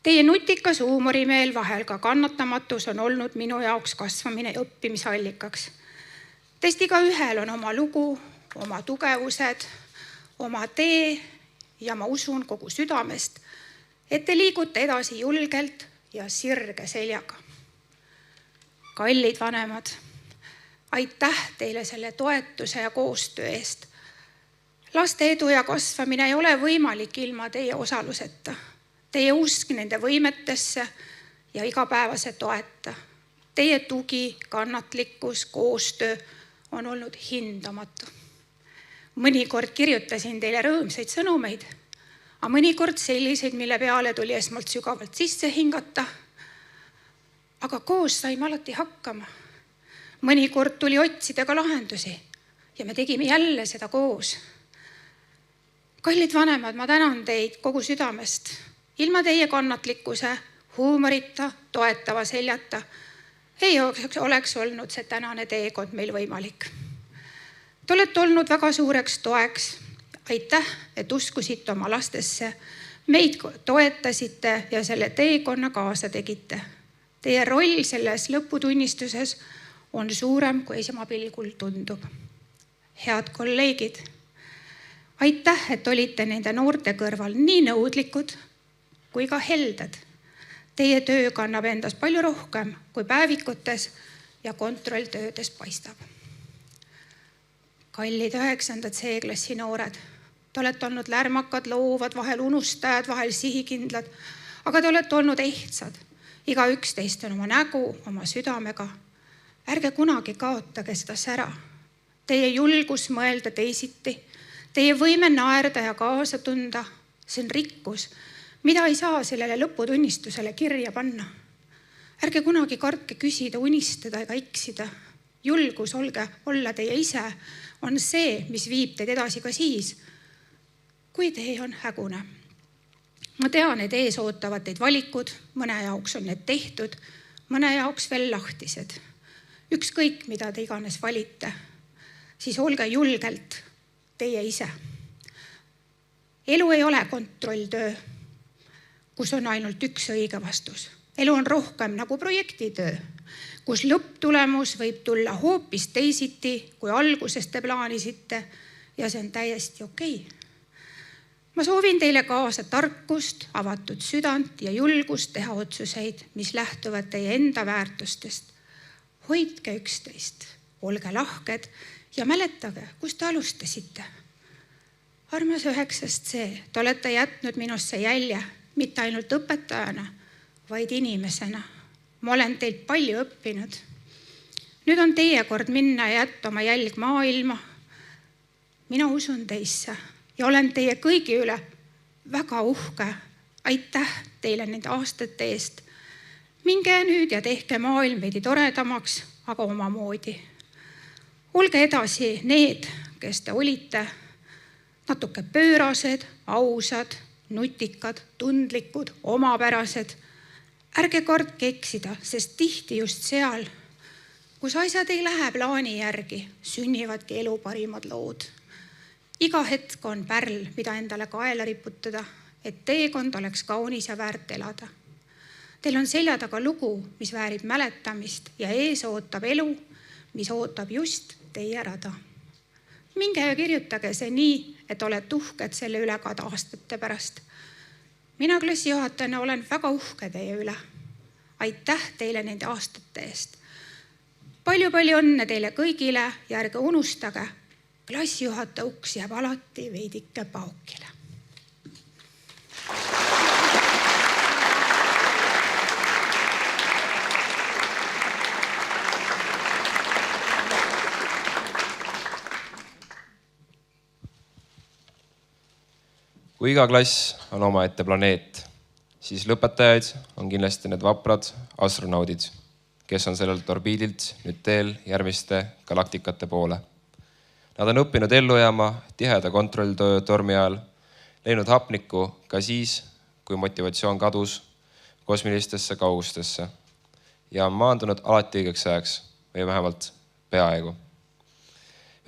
Teie nutikas huumorimeel, vahel ka kannatamatus on olnud minu jaoks kasvamine ja õppimise allikaks. Teist igaühel on oma lugu, oma tugevused, oma tee ja ma usun kogu südamest, et te liigute edasi julgelt ja sirge seljaga. Kallid vanemad, aitäh teile selle toetuse ja koostöö eest. Laste edu ja kasvamine ei ole võimalik ilma teie osaluseta. Teie usk nende võimetesse ja igapäevase toeta. Teie tugi, kannatlikkus, koostöö on olnud hindamatu. Mõnikord kirjutasin teile rõõmsaid sõnumeid, aga mõnikord selliseid, mille peale tuli esmalt sügavalt sisse hingata. Aga koos saime alati hakkama. Mõnikord tuli otsida ka lahendusi ja me tegime jälle seda koos. Kallid vanemad, ma tänan teid kogu südamest. Ilma teie kannatlikkuse, huumorita, toetava seljata ei oleks olnud see tänane teekond meil võimalik. Te olete olnud väga suureks toeks. Aitäh, et uskusite oma lastesse, meid toetasite ja selle teekonna kaasa tegite. Teie roll selles lõputunnistuses on suurem, kui esmapilgul tundub. Head kolleegid, aitäh, et olite nende noorte kõrval nii nõudlikud kui ka helded. Teie töö kannab endas palju rohkem, kui päevikutes ja kontrolltöödes paistab. Kallid 9C klassi noored, te olete olnud lärmakad, loovad, vahel unustajad, vahel sihikindlad, aga te olete olnud ehtsad. Igaüks teist on oma nägu, oma südamega. Ärge kunagi kaotage seda sära. Teie julgus mõelda teisiti, teie võime naerda ja kaasa tunda, see on rikkus, mida ei saa sellele lõputunnistusele kirja panna. Ärge kunagi kartke küsida, unistada ega eksida. Julgus olla teie ise on see, mis viib teid edasi ka siis, kui tee on hägune. Ma tean, et ees ootavad teid valikud, mõne jaoks on need tehtud, mõne jaoks veel lahtised. Ükskõik, mida te iganes valite, siis olge julgelt teie ise. Elu ei ole kontrolltöö, kus on ainult üks õige vastus. Elu on rohkem nagu projektitöö, kus lõpptulemus võib tulla hoopis teisiti, kui alguses te plaanisite ja see on täiesti okei. Ma soovin teile kaasa tarkust, avatud südant ja julgust teha otsuseid, mis lähtuvad teie enda väärtustest. Hoidke üksteist, olge lahked ja mäletage, kust te alustasite. Armas 9C, te olete jätnud minusse jälje, mitte ainult õpetajana, vaid inimesena. Ma olen teilt palju õppinud. Nüüd on teie kord minna ja jätta oma jälg maailma. Mina usun teisse ja olen teie kõigi üle väga uhke. Aitäh teile nende aastate eest. Minge nüüd ja tehke maailm veidi toredamaks, aga omamoodi. Olge edasi need, kes te olite, natuke pöörased, ausad, nutikad, tundlikud, omapärased. Ärge kartke eksida, sest tihti just seal, kus asjad ei lähe plaani järgi, sünnivadki elu parimad lood. Iga hetk on pärl, mida endale kaela riputada, et teekond oleks kaunis ja väärt elada. Teil on selja taga lugu, mis väärib mäletamist ja ees ootab elu, mis ootab just teie rada. Minge ja kirjutage see nii, et olete uhked selle üle ka aastate pärast. Mina klassijuhatajana olen väga uhke teie üle. Aitäh teile nende aastate eest. Palju õnne teile kõigile ja ärge unustage, klassijuhataja uks jääb alati veidike paukile. Kui iga klass on omaette planeet, siis lõpetajaid on kindlasti need vaprad astronaudid, kes on sellelt orbiidilt nüüd teel järgmiste galaktikate poole. Nad on õppinud ellu jääma tiheda kontrolltormi ajal, leidnud hapnikku ka siis, kui motivatsioon kadus kosmilistesse kaugustesse ja on maandunud alati õigeks ajaks või vähemalt peaaegu.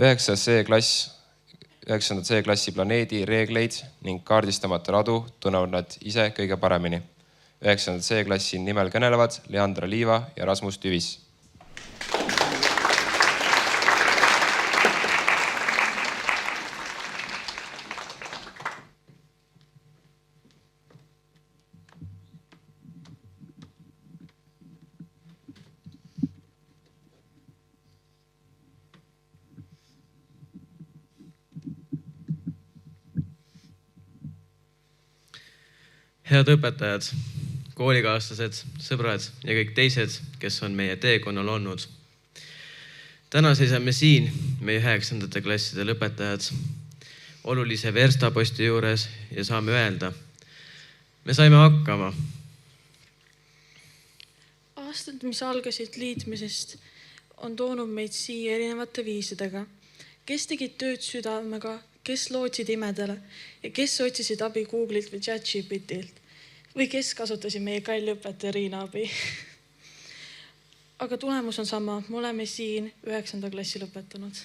9. C-klassi planeedi reegleid ning kaardistamata radu tunnevad nad ise kõige paremini. 9. C-klassi nimel kõnelevad Leandra Liiva ja Rasmus Tüvis. Head õpetajad, koolikaaslased, sõbrad ja kõik teised, kes on meie teekonnal olnud. Täna seisame siin, meie 9. klasside lõpetajad, olulise verstaposti juures ja saame öelda, me saime hakkama. Aastad, mis algasid liitmisest, on toonud meid siia erinevate viisidega. Kes tegid tööd südamega, kes lootsid imedele ja kes otsisid abi Google'ilt või ChatGPTilt või kes kasutasid meie kalli õpetaja Riina abi. Aga tulemus on sama, me oleme siin 9. klassi lõpetanud.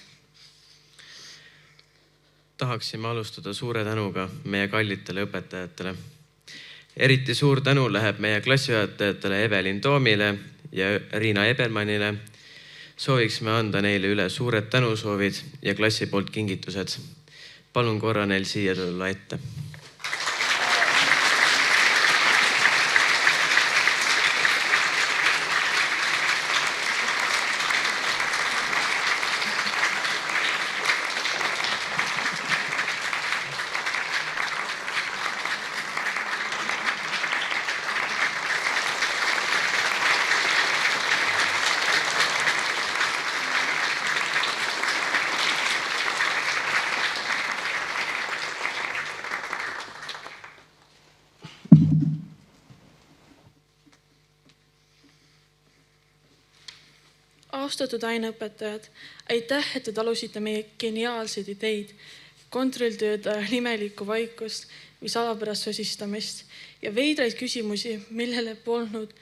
Tahaksime alustada suure tänuga meie kallitele õpetajatele. Eriti suur tänu läheb meie klassijuhatajatele Evelin Toomile ja Riina Ebelmannile. Sooviksime anda neile üle suured tänusoovid ja klassi poolt kingitused. Palun korra neil siia tulla ette. austatud aineõpetajad, aitäh, et te talusite meie geniaalseid ideid, kontrolltööd ajal imelikku vaikust või salapärast sosistamist ja veidraid küsimusi, millele polnud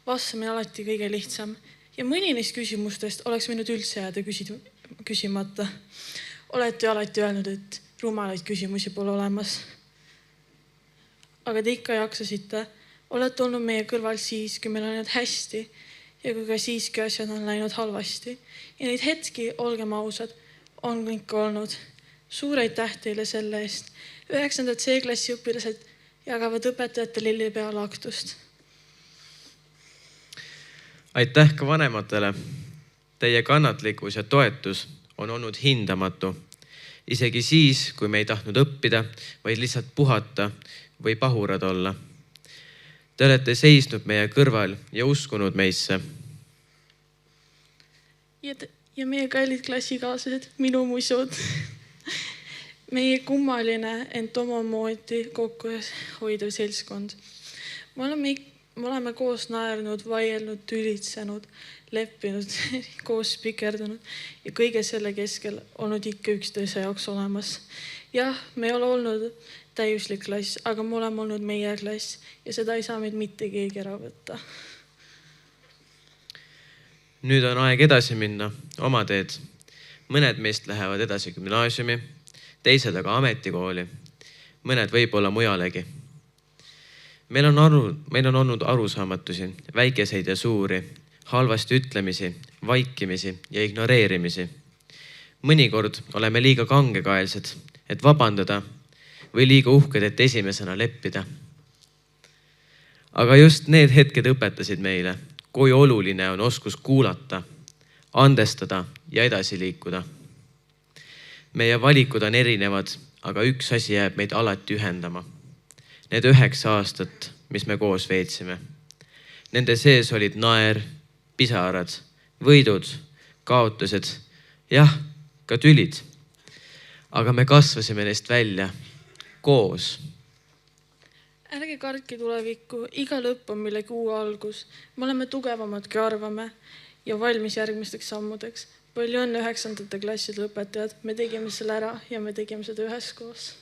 vastamine alati kõige lihtsam. Ja mõni neist küsimustest oleks võinud üldse jääda küsimata. Olete alati öelnud, et rumalaid küsimusi pole olemas. Aga te ikka jaksasite. Olete olnud meie kõrval siis, kui meil on läinud hästi ja kui ka siis, kui asjad on läinud halvasti. Ja neid hetki, olgem ausad, on ikka olnud. Suur aitäh teile selle eest. 9. C-klassi õpilased jagavad õpetajate lillipea laaktust. Aitäh ka vanematele. Teie kannatlikkus ja toetus on olnud hindamatu. Isegi siis, kui me ei tahtnud õppida, vaid lihtsalt puhata või pahurad olla. Te olete seisnud meie kõrval ja uskunud meisse. Ja meie kallid klassikaaslased, minu musud. Meie kummaline, ent omamoodi kokku hoidev seltskond. Me oleme koos naernud, vaielnud, tülitsenud, leppinud, koos pikerdunud ja kõige selle keskel olnud ikka üksteise jaoks olemas. Jah, me ei ole olnud täiuslik klass, aga me oleme olnud meie klass ja seda ei saa meid mitte keegi ära võtta. Nüüd on aeg edasi minna, oma teed. Mõned meist lähevad edasi gümnaasiumi, teised aga ametikooli, mõned võib-olla mujalegi. Meil on olnud arusaamatusi, väikeseid ja suuri, halvasti ütlemisi, vaikimisi ja ignoreerimisi. Mõnikord oleme liiga kangekaelsed, et vabandada või liiga uhked, et esimesena leppida. Aga just need hetked õpetasid meile, kui oluline on oskus kuulata, andestada ja edasi liikuda. Meie valikud on erinevad, aga üks asi jääb meid alati ühendama. Need 9 aastat, mis me koos veetsime. Nende sees olid naer, pisarad, võidud, kaotused, jah, ka tülid. Aga me kasvasime neist välja koos. Ärge kartke tulevikku, iga lõpp on millegi uue algus. Me oleme tugevamad, kui arvame ja valmis järgmisteks sammudeks. Palju õnne 9. klasside õpetajad. Me tegime selle ära ja me tegime seda üheskoos.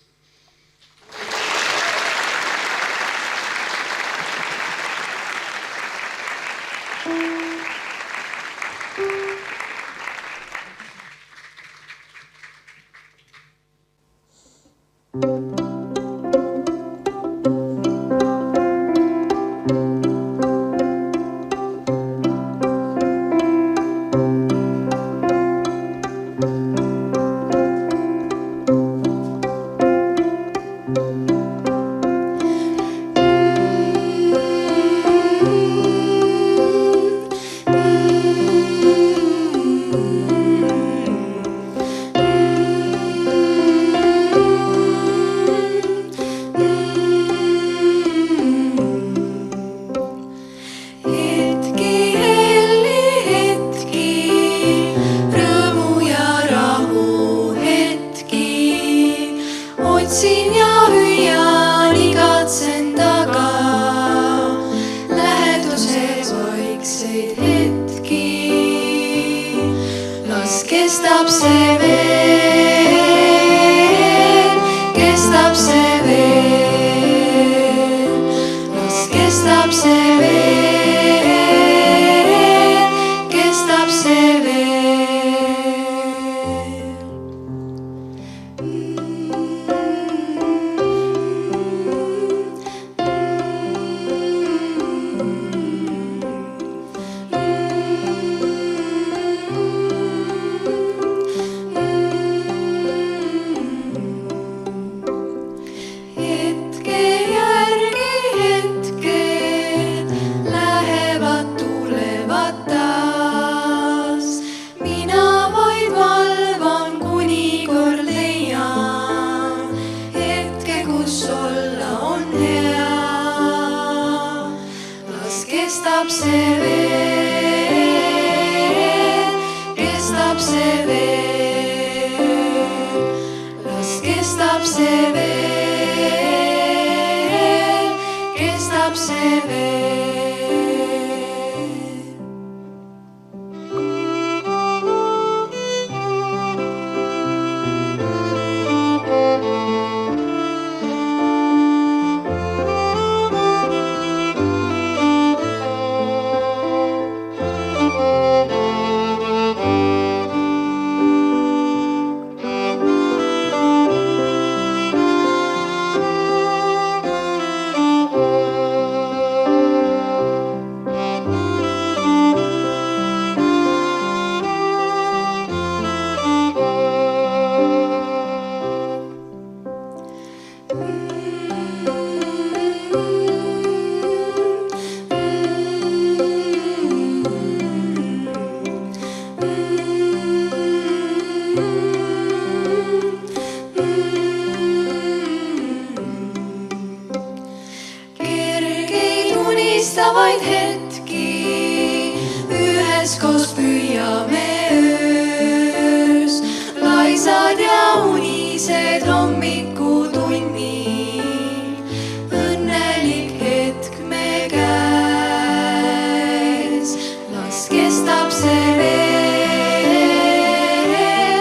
vaid hetki, üheskoos püüame öös. Laisad ja unised hommikutunnid, õnnelik hetk me käes. Las kestab see veel,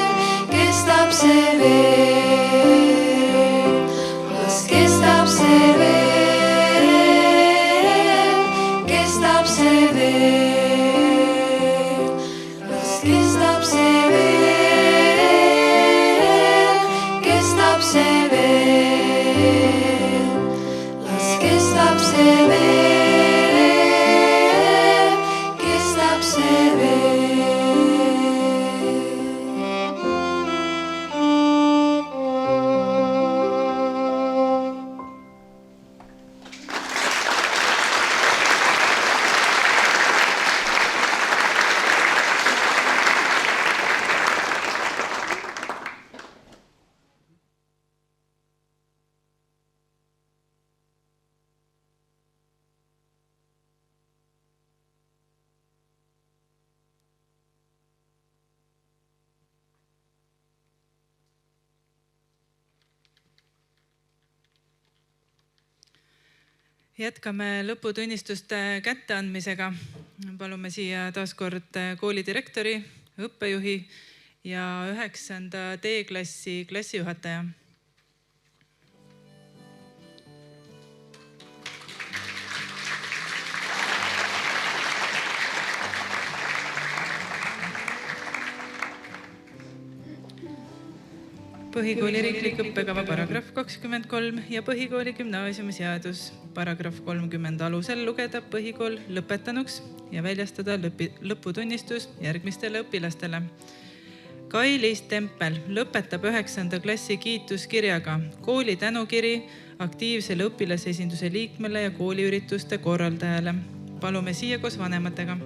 kestab see veel, las kestab see veel, kestab see veel, las kestab see veel, kestab see veel, las kestab see veel, kestab see veel. Jätkame lõputunnistuste kätteandmisega. Palume siia taas kord koolidirektori, õppejuhi ja 9. D-klassi klassijuhataja. Põhikooli riiklik õppekava paragrahv 23 ja põhikooli gümnaasiumiseadus paragrahv 30 alusel lugeda põhikool lõpetanuks ja väljastada lõputunnistus järgmistele õpilastele. Kai-Liis Tempel lõpetab 9. klassi kiituskirjaga kooli tänukiri aktiivsele õpilasesinduse liikmele ja kooliürituste korraldajale. Palume siia koos vanematega.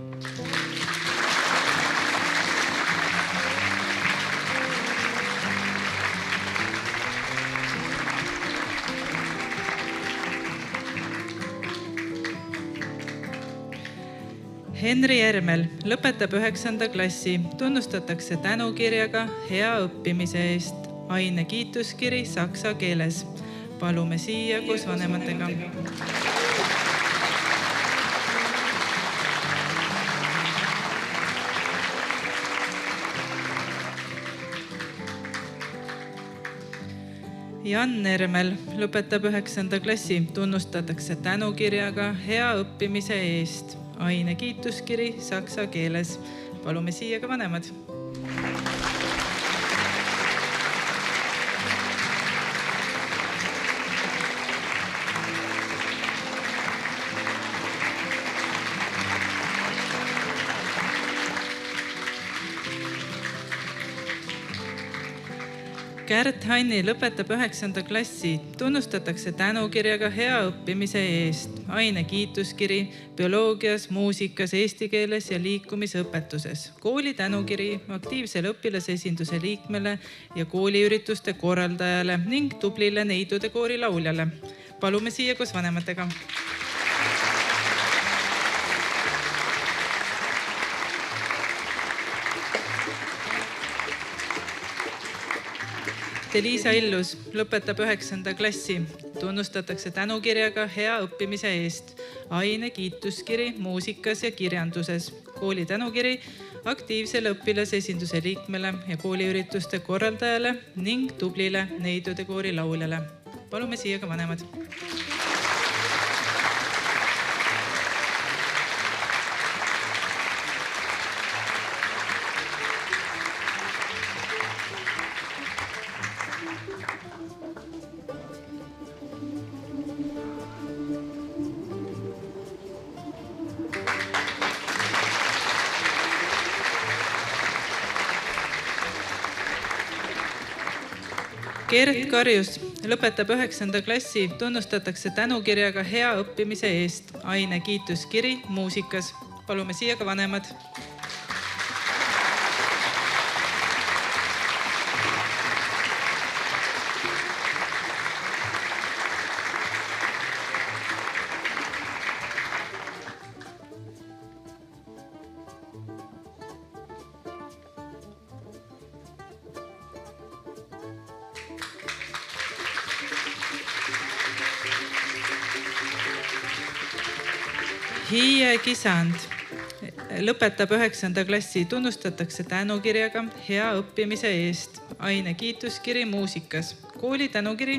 Henri Ermel lõpetab 9. klassi, tunnustatakse tänukirjaga hea õppimise eest, aine kiituskiri saksa keeles. Palume siia koos vanematega. Jan Ermel lõpetab 9. klassi, tunnustatakse tänukirjaga hea õppimise eest, aine kiituskiri saksa keeles. Palume siia ka vanemad. Kärt Hanni lõpetab 9. klassi, tunnustatakse tänukirjaga hea õppimise eest, aine kiituskiri bioloogias, muusikas, eesti keeles ja liikumisõpetuses, kooli tänukiri aktiivsele õpilasesinduse liikmele ja kooliürituste korraldajale ning tublile neidude koori lauljale. Palume siia koos vanematega. Liisa Illus lõpetab 9. klassi, tunnustatakse tänukirjaga hea õppimise eest, aine kiituskiri muusikas ja kirjanduses, kooli tänukiri aktiivsele õpilasesinduse liikmele ja kooliürituste korraldajale ning tublile neidude koori lauljale. Palume siia ka vanemad. Gert Karjus lõpetab 9. klassi, tunnustatakse tänukirjaga hea õppimise eest, aine kiituskiri muusikas. Palume siia ka vanemad. Hiie Kisand lõpetab 9. klassi, tunnustatakse tänukirjaga hea õppimise eest. Aine kiituskiri muusikas. Kooli tänukiri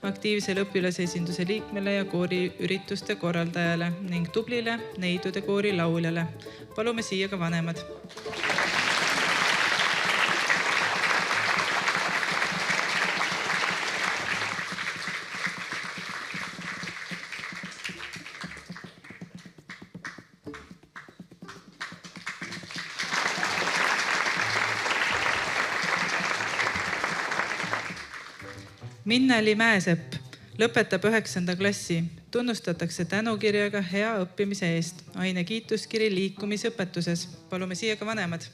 aktiivsele õpilasesinduse liikmele ja kooriürituste korraldajale ning tublile neidude koori lauljale. Palume siia ka vanemad. Minneli Mäesepp lõpetab 9. klassi, tunnustatakse tänukirjaga hea õppimise eest. Aine kiituskiri liikumisõpetuses. Palume siia ka vanemad.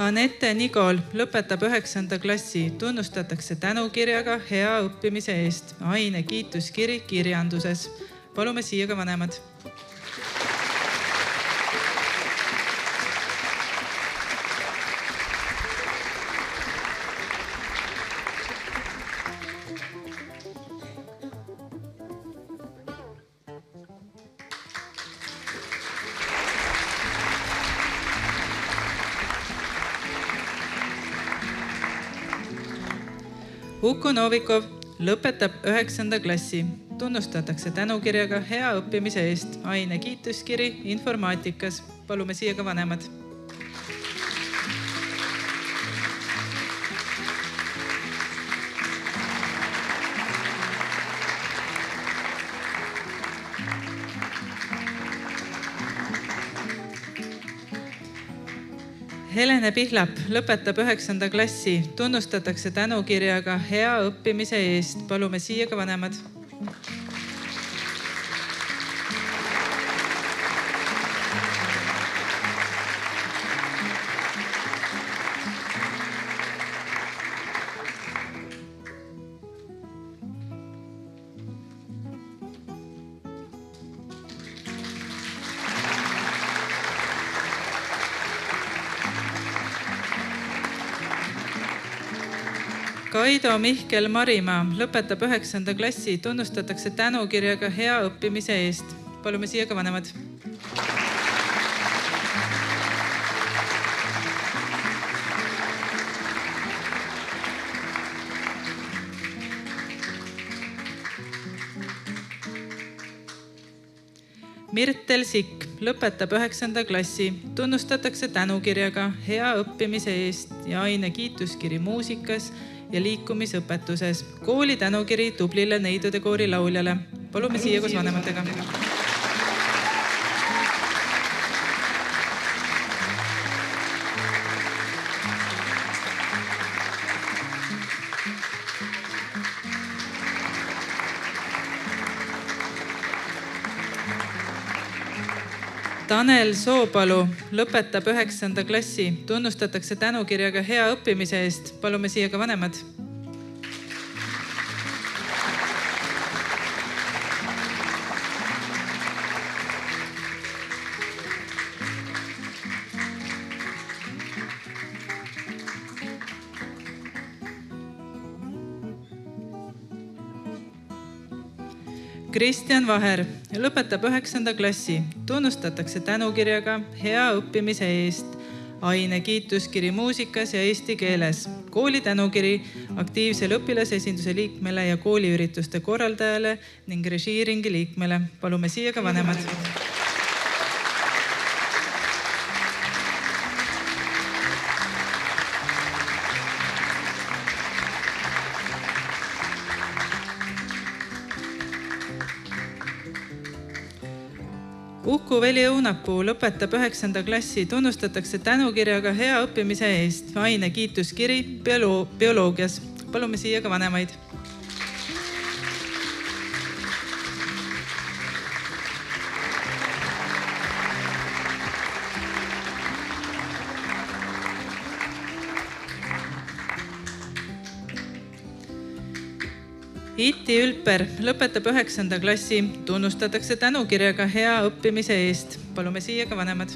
Anette Nigol lõpetab 9. klassi, tunnustatakse tänukirjaga hea õppimise eest. Aine kiituskiri kirjanduses. Palume siia ka vanemad. Uku Novikov lõpetab 9. klassi, tunnustatakse tänukirjaga hea õppimise eest. Aine kiituskiri informaatikas. Palume siia ka vanemad. Helene Pihlap lõpetab 9. klassi, tunnustatakse tänukirjaga hea õppimise eest. Palume siia ka vanemad. Kaido Mihkel Marimaa lõpetab 9. klassi, tunnustatakse tänukirjaga hea õppimise eest. Palume siia ka vanemad. Mirtel Sikk lõpetab 9. klassi, tunnustatakse tänukirjaga hea õppimise eest ja aine kiituskiri muusikas ja liikumisõpetuses. Kooli tänukiri tublile neidude koori lauljale. Palume siia koos vanematega. Tanel Soopalu lõpetab 9. klassi, tunnustatakse tänukirjaga hea õppimise eest. Palume siia ka vanemad. Kristjan Vaher lõpetab 9. klassi, tunnustatakse tänukirjaga hea õppimise eest. Aine kiituskiri muusikas ja eesti keeles. Kooli tänukiri aktiivsele õpilasesinduse liikmele ja kooliürituste korraldajale ning režiiringi liikmele. Palume siia ka vanemad. Uku Veli Õunapuu lõpetab 9. klassi, tunnustatakse tänukirjaga hea õppimise eest. Aine kiituskiri bioloogias. Palume siia ka vanemaid. Iti Ülper lõpetab 9. klassi, tunnustatakse tänukirjaga hea õppimise eest. Palume siia ka vanemad.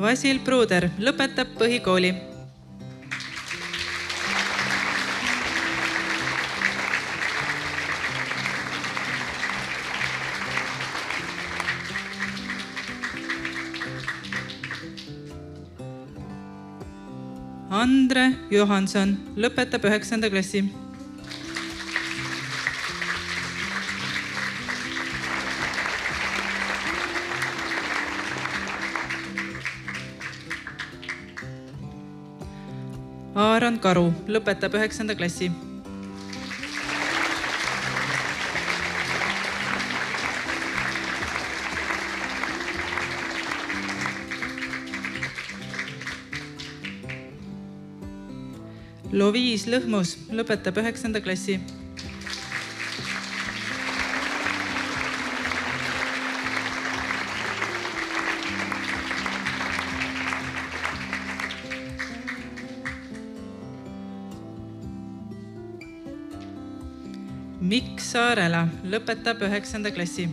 Vasil Pruuder lõpetab põhikooli. Andre Johanson lõpetab 9. klassi. Aaron Karu lõpetab 9. klassi. Loviis Lõhmus lõpetab 9. klassi. Mikk Saarela lõpetab 9. klassi.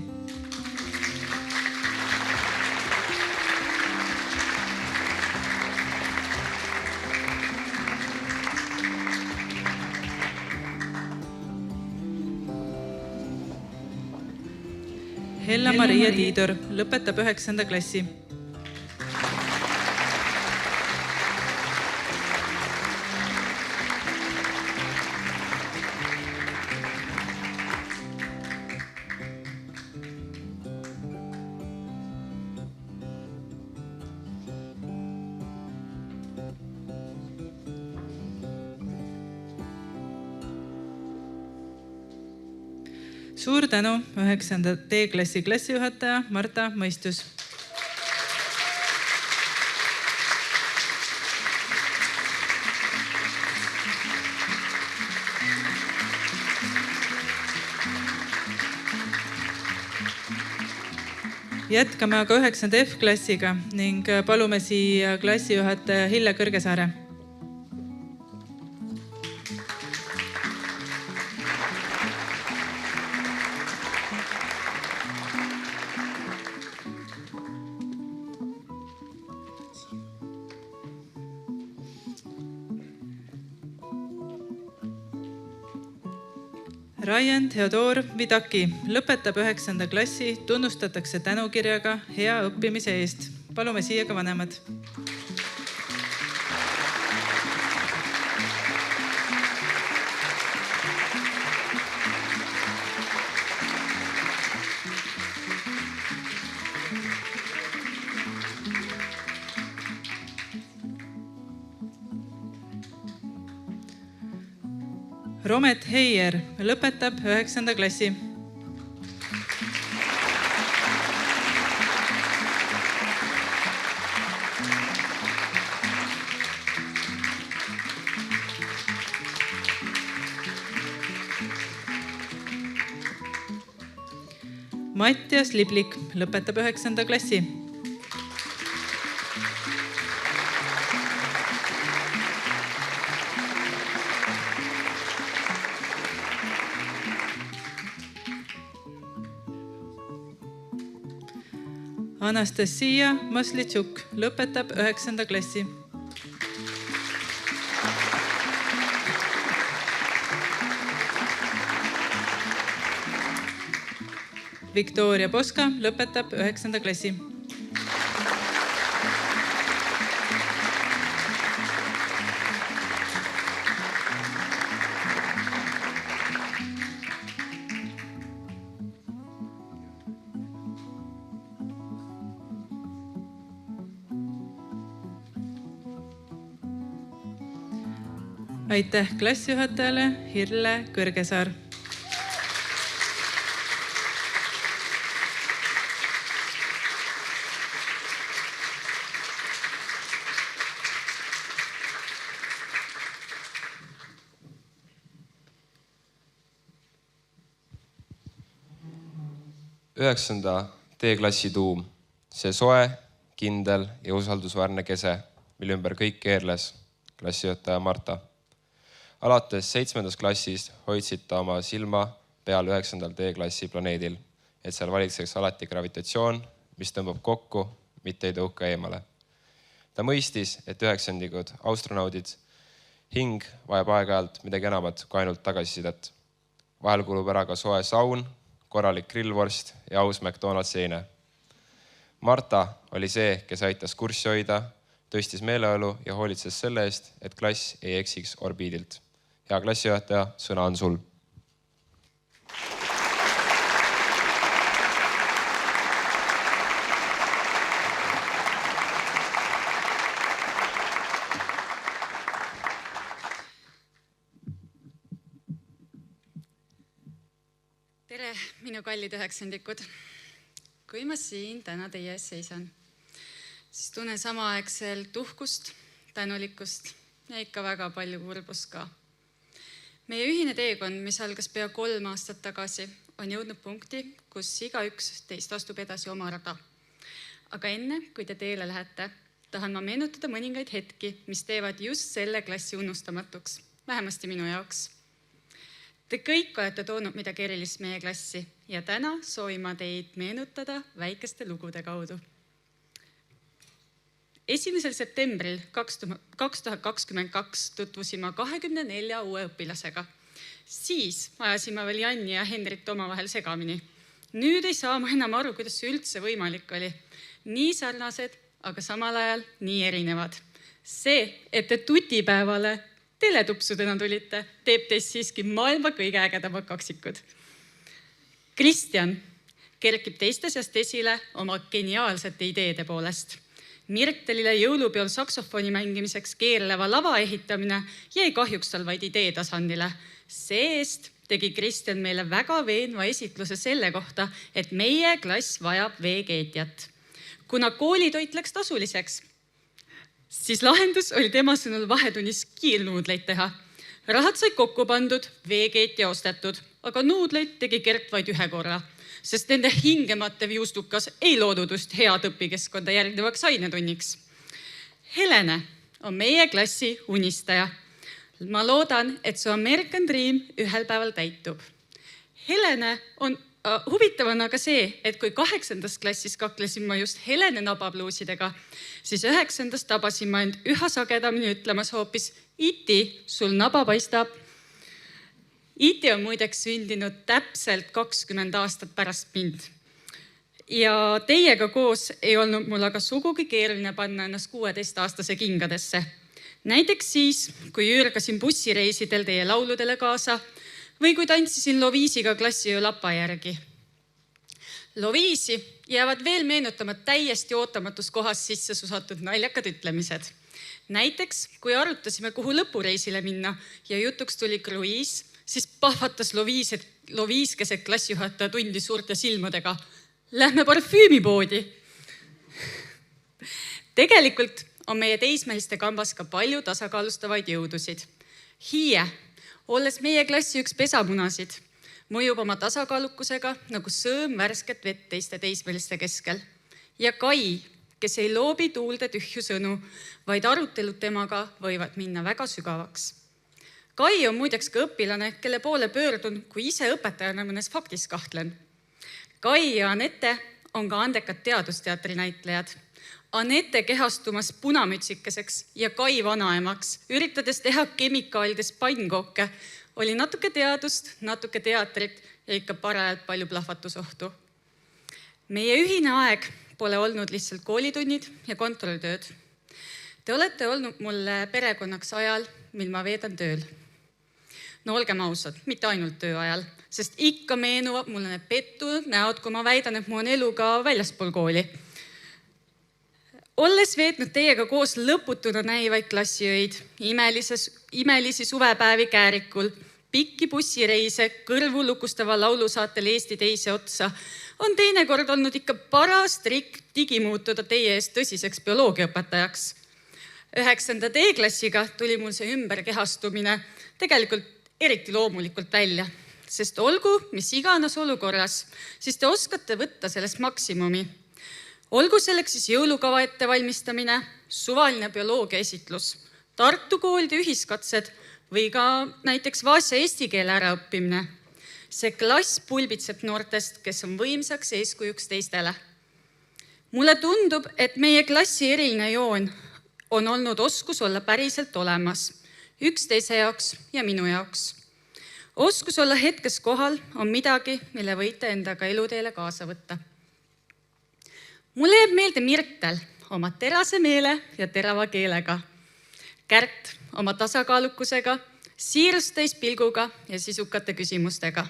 Hella-Maria Tiidor lõpetab 9. klassi. Suur tänu 9. D-klassi klassijuhataja Marta Mõistus. Jätkame aga 9. F-klassiga ning palume siia klassijuhataja Hille Kõrgesaare. Ryan Theodor Vidaki lõpetab 9. klassi, tunnustatakse tänukirjaga hea õppimise eest. Palume siia ka vanemad. Romet Heier lõpetab 9. klassi. Mattias Liblik lõpetab 9. klassi. Anastasia Maslitšuk lõpetab 9. klassi. Viktoria Poska lõpetab 9. klassi. aitäh klassijuhatajale Hirle Kõrgesaar. Üheksanda D-klassi tuum, see soe, kindel ja usaldusväärne kese, mille ümber kõik keerles, klassijuhataja Marta. Alates 7. klassis hoidsid ta oma silma peal 9. D-klassi planeedil, et seal valitseks alati gravitatsioon, mis tõmbab kokku, mitte ei tõuka eemale. Ta mõistis, et 9-ndikud, astronaudid, hing vajab aeg-ajalt midagi enamat kui ainult tagasisidet. Vahel kulub ära ka soe saun, korralik grillvorst ja aus McDonald's seene. Marta oli see, kes aitas kurssi hoida, tõstis meeleolu ja hoolitses selle eest, et klass ei eksiks orbiidilt. Hea klassijuhataja, sõna on sul. Tere, minu kallid 9-ndikud. Kui ma siin täna teie ees seisan, siis tunnen samaaegselt uhkust, tänulikkust ja ikka väga palju kurbust ka. Meie ühine teekond, mis algas pea 3 aastat tagasi, on jõudnud punkti, kus igaüks teist astub edasi oma rada. Aga enne, kui te teele lähete, tahan ma meenutada mõningaid hetki, mis teevad just selle klassi unustamatuks, vähemasti minu jaoks. Te kõik olete toonud midagi erilist meie klassi ja täna soovin ma teid meenutada väikeste lugude kaudu. 1. septembril 2022 tutvusime 24 uue õpilasega. Siis ajasime veel Janni ja Henrit omavahel segamini. Nüüd ei saa ma enam aru, kuidas see üldse võimalik oli. Nii sarnased, aga samal ajal nii erinevad. See, et te tutipäevale teletupsudena tulite, teeb teist siiski maailma kõige ägedamad kaksikud. Kristjan kerkib teiste seast esile oma geniaalsete ideede poolest. Mirtelile jõulupeol saksofoni mängimiseks keerleva lava ehitamine jäi kahjuks tal vaid idee tasandile. See-eest tegi Kristjan meile väga veenva esitluse selle kohta, et meie klass vajab veekeetjat. Kuna koolitoit läks tasuliseks, siis lahendus oli tema sõnul vahetunnis kiilnuudleid teha. Rahad sai kokku pandud, veekeetja ostetud, aga nuudleid tegi Gert vaid 1 korra, sest nende hingematev juustukas ei loodud just head õpikeskkonda järgnevaks ainetunniks. Helene on meie klassi unistaja. Ma loodan, et su American Dream ühel päeval täitub. Helene on huvitav on aga see, et kui 8. klassis kaklesin ma just Helene nabapluusidega, siis 9. tabasin ma end üha sagedamini ütlemas hoopis Iti, sul naba paistab. Iti on muideks sündinud täpselt 20 aastat pärast mind. Ja teiega koos ei olnud mul aga sugugi keeruline panna ennast 16-aastase kingadesse. Näiteks siis, kui üürgasin bussireisidel teie lauludele kaasa või kui tantsisin Loviisiga klassiöö lapa järgi. Loviisi jäävad veel meenutama täiesti ootamatus kohas sisse susatud naljakad ütlemised. Näiteks, kui arutasime, kuhu lõpureisile minna ja jutuks tuli kruiis, siis pahvatas Loviis keset klassijuhataja tundi suurte silmadega. Lähme parfüümipoodi. Tegelikult on meie teismeliste kambas ka palju tasakaalustavaid jõudusid. Hiie, olles meie klassi üks pesamunasid, mõjub oma tasakaalukusega nagu sõõm värsket vett teiste teismeliste keskel. Ja Kai, kes ei loobi tuulde tühju sõnu, vaid arutelud temaga võivad minna väga sügavaks. Kai on muideks ka õpilane, kelle poole pöördun, kui ise õpetajana mõnes faktis kahtlen. Kai ja Anette on ka andekad teadusteatri näitlejad. Anette kehastumas punamütsikeseks ja Kai vanaemaks, üritades teha kemikaalides pannkooke, oli natuke teadust, natuke teatrit ja ikka parajalt palju plahvatusohtu. Meie ühine aeg pole olnud lihtsalt koolitunnid ja kontrolltööd. Te olete olnud mulle perekonnaks ajal, mil ma veedan tööl. No olgem ausad, mitte ainult töö ajal, sest ikka meenuvad mulle need pettunud näod, kui ma väidan, et mu on elu ka väljaspool kooli. Olles veetnud teiega koos lõputuna näivaid klassiöid, imelisi suvepäevi Käärikul, pikki bussireise kõrvu lukustava laulusaatel Eesti teise otsa, on teinekord olnud ikka paras trikk digimuutuda teie eest tõsiseks bioloogiaõpetajaks. 9. D-klassiga tuli mul see ümberkehastumine tegelikult eriti loomulikult välja, sest olgu mis iganes olukorras, siis te oskate võtta sellest maksimumi. Olgu selleks siis jõulukava ettevalmistamine, suvaline bioloogia esitlus, Tartu koolide ühiskatsed või ka näiteks Vaasja eesti keele äraõppimine. See klass pulbitseb noortest, kes on võimsaks eeskujuks teistele. Mulle tundub, et meie klassi eriline joon on olnud oskus olla päriselt olemas, üksteise jaoks ja minu jaoks. Oskus olla hetkes kohal on midagi, mille võite endaga eluteele kaasa võtta. Mulle jääb meelde Mirtel oma terase meele ja terava keelega. Kärt oma tasakaalukusega, siirustäis pilguga ja sisukate küsimustega.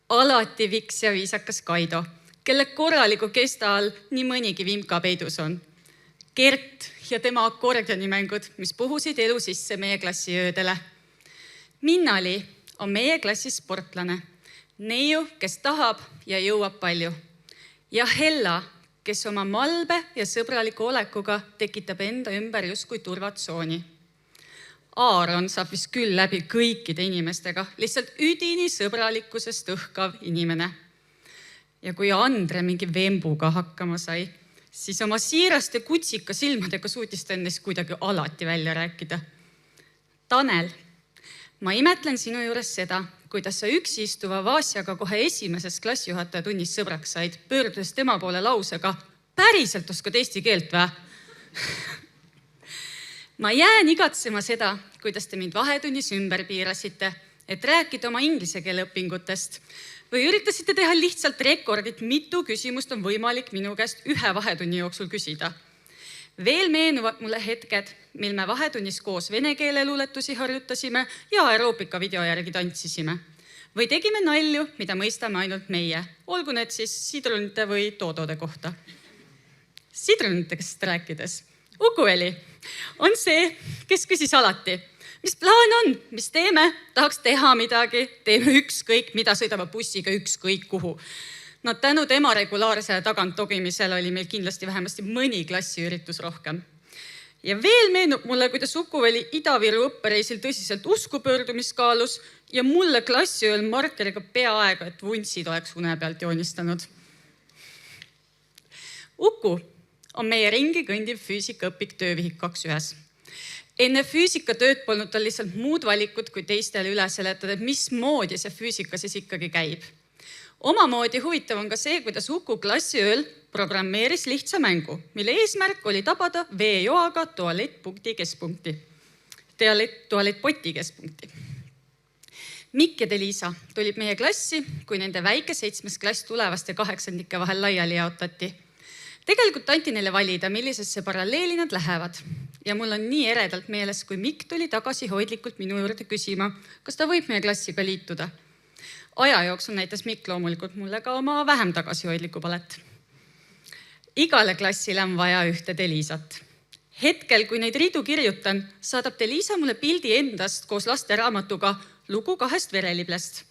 Alati viks ja viisakas Kaido, kelle korraliku kesta all nii mõnigi vimka peidus on. Gert ja tema akordionimängud, mis puhusid elu sisse meie klassiöödele. Minnali on meie klassis sportlane. Neiu, kes tahab ja jõuab palju. Ja Hella, kes oma malbe ja sõbraliku olekuga tekitab enda ümber justkui turvatsooni. Aaron saab vist küll läbi kõikide inimestega, lihtsalt üdini sõbralikkusest õhkav inimene. Ja kui Andre mingi vembuga hakkama sai, siis oma siirast ja kutsika silmadega suutis ta ennast kuidagi alati välja rääkida. Tanel, ma imetlen sinu juures seda, kuidas sa üksi istuva Vaasjaga kohe esimeses klassijuhataja tunnis sõbraks said, pöördudes tema poole lausega, päriselt oskad eesti keelt vä? Ma jään igatsema seda, kuidas te mind vahetunnis ümber piirasite, et rääkida oma inglise keele õpingutest või üritasite teha lihtsalt rekordit, mitu küsimust on võimalik minu käest ühe vahetunni jooksul küsida. Veel meenuvad mulle hetked, mil me vahetunnis koos vene keele luuletusi harjutasime ja aeroobika video järgi tantsisime. Või tegime nalju, mida mõistame ainult meie, olgu need siis sidrunite või toodode kohta. Sidrunitekest rääkides. Ukueli on see, kes küsis alati, mis plaan on, mis teeme, tahaks teha midagi, teeme ükskõik, mida sõidame bussiga ükskõik kuhu. No tänu tema regulaarse tagantogimisel oli meil kindlasti vähemasti mõni klassiüritus rohkem. Ja veel meenub mulle, kuidas Ukueli Ida-Viru õppereisil tõsiselt usku pöördumiskaalus ja mulle klassiööl markeriga peaaegu, et vuntsid oleks une pealt joonistanud. Uku on meie ringi kõndiv füüsikaõpik töövihik 2.1. Enne füüsikatööd polnud tal lihtsalt muud valikut, kui teistele üle seletada, mismoodi see füüsika siis ikkagi käib. Omamoodi huvitav on ka see, kuidas Uku klassiööl programmeeris lihtsa mängu, mille eesmärk oli tabada veejoaga tualettpoti keskpunkti. Mikk ja Deliisa tulid meie klassi, kui nende väike 7. klass tulevaste 8. vahel laiali jaotati. Tegelikult anti neile valida, millisesse paralleeli nad lähevad. Ja mul on nii eredalt meeles, kui Mikk tuli tagasi hoidlikult minu juurde küsima, kas ta võib meie klassiga liituda. Aja jooksul näitas Mikk loomulikult mulle ka oma vähem tagasihoidliku palet. Igale klassile on vaja ühte Deliisat. Hetkel, kui neid riidu kirjutan, saadab Deliisa mulle pildi endast koos lasteraamatuga lugu 2 vereliblest.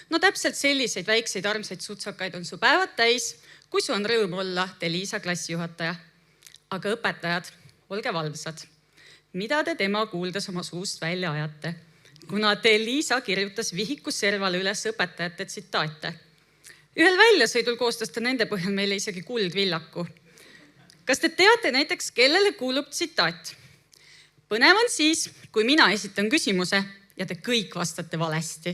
No täpselt selliseid väikseid armsaid sutsakaid on su päevad täis, kui su on rõõm olla Deliisa klassijuhataja. Aga õpetajad, olge valvsad. Mida te tema kuuldes oma suust välja ajate? Kuna Deliisa kirjutas vihikus servale üles õpetajate tsitaate. Ühel väljasõidul koostas ta nende põhjal meile isegi kuldvillaku. Kas te teate näiteks, kellele kuulub tsitaat? Põnev on siis, kui mina esitan küsimuse ja te kõik vastate valesti.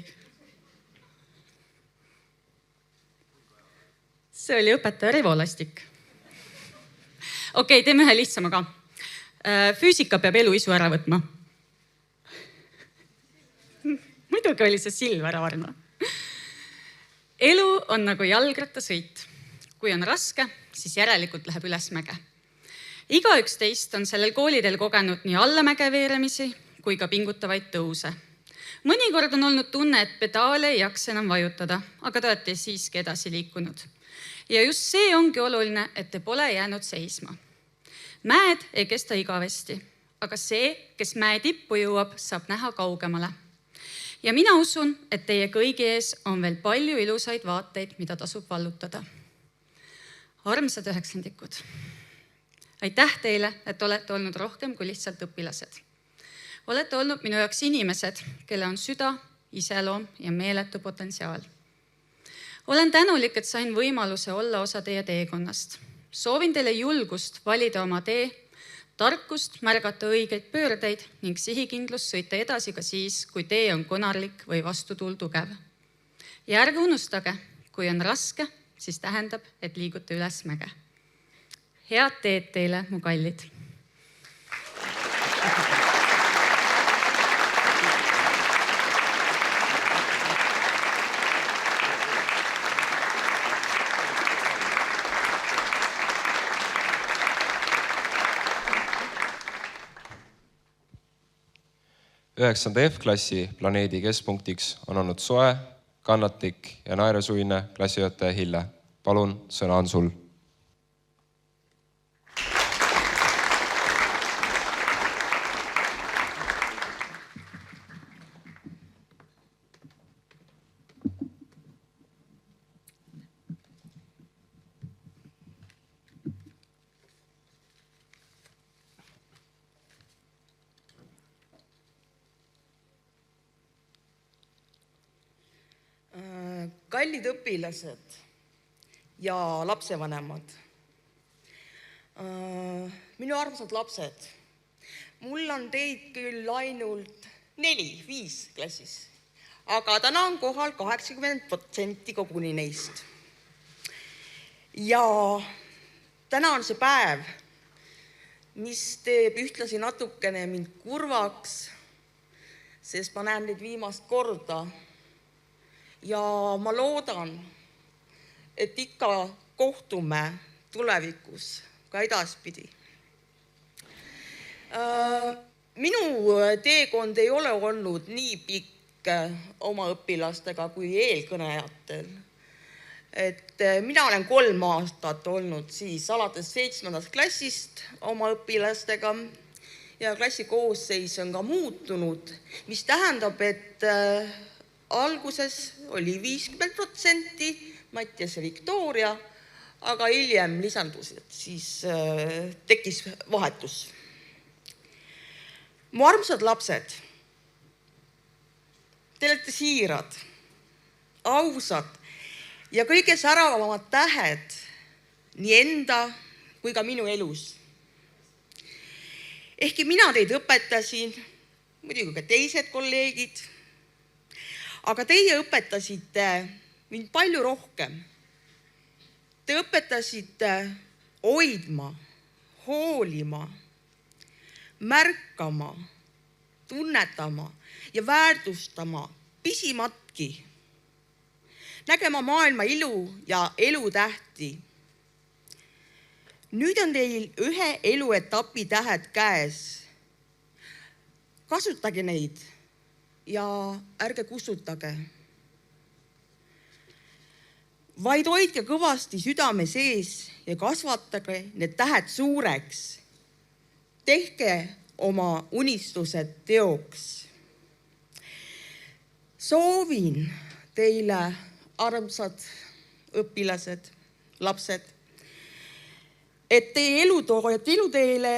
See oli õpetaja Revo Lastik. Okei, teeme ühe lihtsama ka. Füüsika peab elu isu ära võtma. Muidugi oli see Silver Arno. Elu on nagu jalgrattasõit. Kui on raske, siis järelikult läheb üles mäge. Igaüks teist on sellel koolidel kogenud nii allamäge veeremisi kui ka pingutavaid tõuse. Mõnikord on olnud tunne, et pedaale ei jaksa enam vajutada, aga te olete siiski edasi liikunud. Ja just see ongi oluline, et te pole jäänud seisma. Mäed ei kesta igavesti, aga see, kes mäe tippu jõuab, saab näha kaugemale. Ja mina usun, et teie kõigi ees on veel palju ilusaid vaateid, mida tasub vallutada. Armsad üheksandikud, aitäh teile, et olete olnud rohkem kui lihtsalt õpilased. Olete olnud minu jaoks inimesed, kelle on süda, iseloom ja meeletu potentsiaal. Olen tänulik, et sain võimaluse olla osa teie teekonnast. Soovin teile julgust valida oma tee, tarkust märgata õigeid pöördeid ning sihikindlust sõita edasi ka siis, kui tee on konarlik või vastutuul tugev. Ja ärge unustage, kui on raske, siis tähendab, et liigute üles mäge. Head teed teile, mu kallid! 9. F-klassi planeedi keskpunktiks on olnud soe, kannatlik ja naerusuine klassijuhataja Hille. Palun, sõna on sul. Kallid õpilased ja lapsevanemad. Minu armsad lapsed, mul on teid küll ainult 4-5 klassis, aga täna on kohal 80% koguni neist. Ja täna on see päev, mis teeb ühtlasi natukene mind kurvaks, sest ma näen neid viimast korda. Ja ma loodan, et ikka kohtume tulevikus ka edaspidi. Minu teekond ei ole olnud nii pikk oma õpilastega kui eelkõnejatel. Mina olen 3 aastat olnud siis alates 7. klassist oma õpilastega ja klassi koosseis on ka muutunud, mis tähendab, et alguses oli 50% Mattias ja Viktoria, aga hiljem lisandus, siis tekkis vahetus. Mu armsad lapsed, te olete siirad, ausad ja kõige säravamad tähed nii enda kui ka minu elus. Ehkki mina teid õpetasin, muidugi ka teised kolleegid, aga teie õpetasite mind palju rohkem. Te õpetasite hoidma, hoolima, märkama, tunnetama ja väärtustama pisimatki. Nägema maailma ilu ja elutähti. Nüüd on teil ühe eluetapi tähed käes. Kasutage neid. Ja ärge kustutage. Vaid hoidke kõvasti südame sees ja kasvatage need tähed suureks. Tehke oma unistused teoks. Soovin teile, armsad õpilased, lapsed, et teie eluteele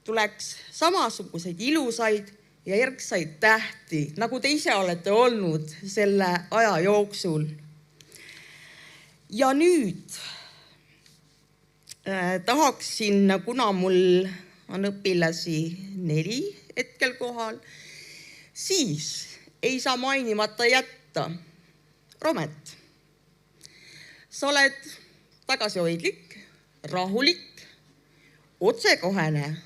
tuleks samasuguseid ilusaid ja järgsaid tähti, nagu te ise olete olnud selle aja jooksul. Ja nüüd tahaksin, kuna mul on õpilasi 4 hetkel kohal, siis ei saa mainimata jätta Romet. Sa oled tagasihoidlik, rahulik, otsekohene.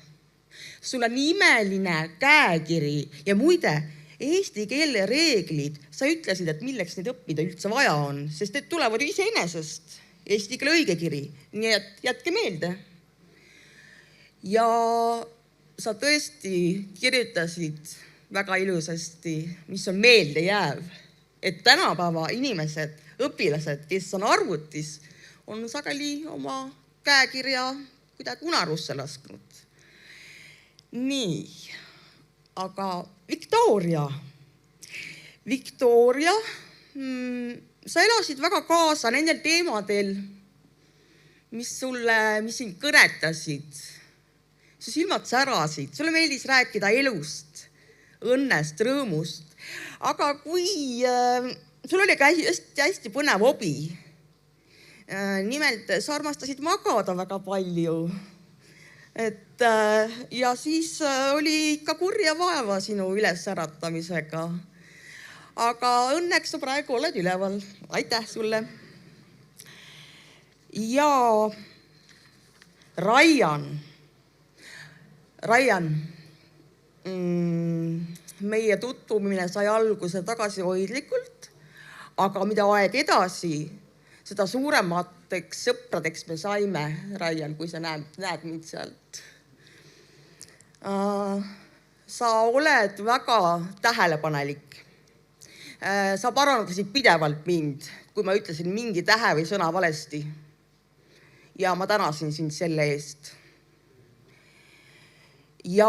Sul on imeline käekiri ja muide, eesti keele reeglid, sa ütlesid, et milleks neid õppida üldse vaja on, sest need tulevad iseenesest, eesti keele õigekiri, nii et jätke meelde. Ja sa tõesti kirjutasid väga ilusasti, mis on meelde jääv, et tänapäeva inimesed, õpilased, kes on arvutis, on sageli oma käekirja kuidagi unarusse lasknud. Nii, aga Viktoria, sa elasid väga kaasa nendel teemadel, mis sind kõnetasid. Su silmad särasid, sulle meeldis rääkida elust, õnnest, rõõmust. Aga kui sul oli ka hästi põnev hobi, nimelt sa armastasid magada väga palju. Ja siis oli ikka kurja vaeva sinu ülesäratamisega. Aga õnneks sa praegu oled üleval. Aitäh sulle. Ja Raian, meie tutvumine sai alguse tagasihoidlikult, aga mida aeg edasi, seda suuremateks sõpradeks me saime, Raian, kui sa näed mind sealt. Sa oled väga tähelepanelik. Sa parandasid pidevalt mind, kui ma ütlesin mingi tähe või sõna valesti. Ja ma tänasin sind selle eest. Ja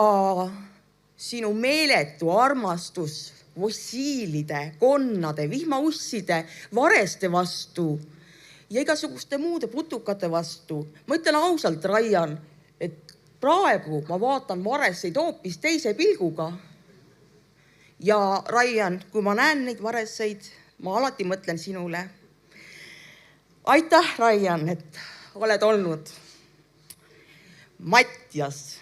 sinu meeletu armastus fossiilide, konnade, vihmausside, vareste vastu ja igasuguste muude putukate vastu. Ma ütlen ausalt, Raian, et praegu ma vaatan vareseid hoopis teise pilguga. Ja Raian, kui ma näen neid vareseid, ma alati mõtlen sinule. Aitäh, Raian, et oled olnud. Mattias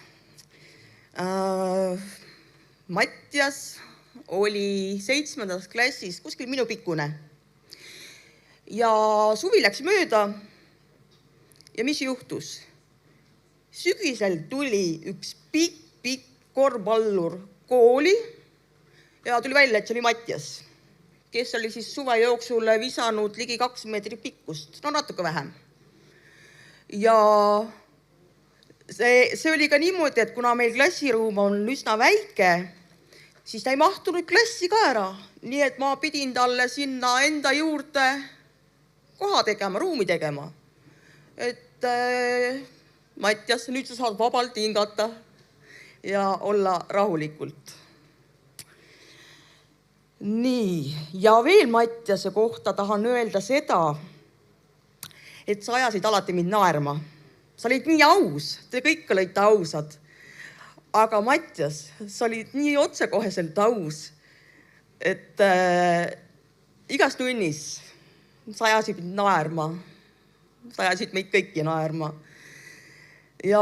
oli 7. klassis kuskil minu pikkune. Ja suvi läks mööda. Ja mis juhtus? Sügisel tuli üks pikk korvpallur kooli ja tuli välja, et see oli Mattias, kes oli siis suve jooksul visanud ligi 2 meetrit pikkust, no natuke vähem. Ja see oli ka niimoodi, et kuna meil klassiruum on üsna väike, siis ta ei mahtunud klassi ka ära. Nii et ma pidin talle sinna enda juurde koha tegema, ruumi tegema. Et Mattias, nüüd sa saad vabalt hingata ja olla rahulikult. Nii, ja veel Mattiase kohta tahan öelda seda, et sa ajasid alati mind naerma. Sa olid nii aus, te kõik olite ausad. Aga Mattias, sa olid nii otsekoheselt aus, et igas tunnis sa ajasid mind naerma. Sa ajasid meid kõiki naerma. Ja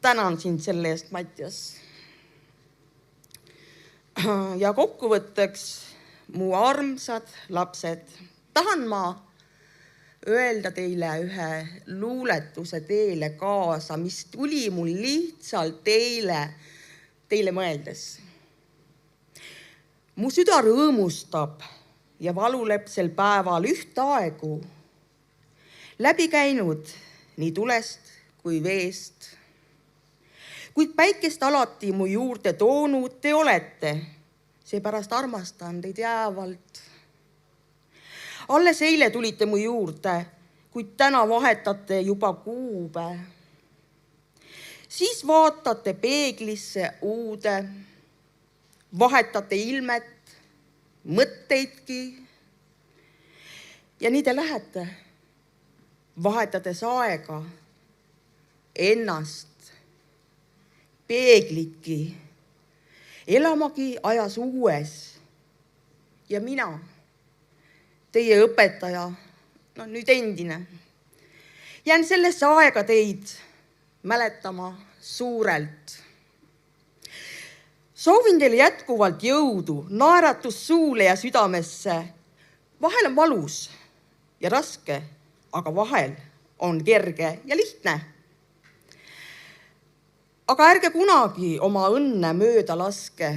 tänan sind selle eest, Mattias. Ja kokkuvõtteks, mu armsad lapsed, tahan ma öelda teile ühe luuletuse teile kaasa, mis tuli mul lihtsalt teile mõeldes. Mu süda rõõmustab ja valuleb sel päeval ühtaegu, läbi käinud nii tulest kui veest. Kuid päikest alati mu juurde toonud te olete, seepärast armastan teid jäävalt. Alles eile tulite mu juurde, kuid täna vahetate juba kuube. Siis vaatate peeglisse uude, vahetate ilmet, mõtteidki. Ja nii te lähete, vahetades aega, ennast, peeglidki, elamagi ajas uues. Ja mina, teie õpetaja, no nüüd endine, jään sellesse aega teid mäletama suurelt. Soovin teile jätkuvalt jõudu, naeratus suule ja südamesse. Vahel on valus ja raske, aga vahel on kerge ja lihtne. Aga ärge kunagi oma õnne mööda laske.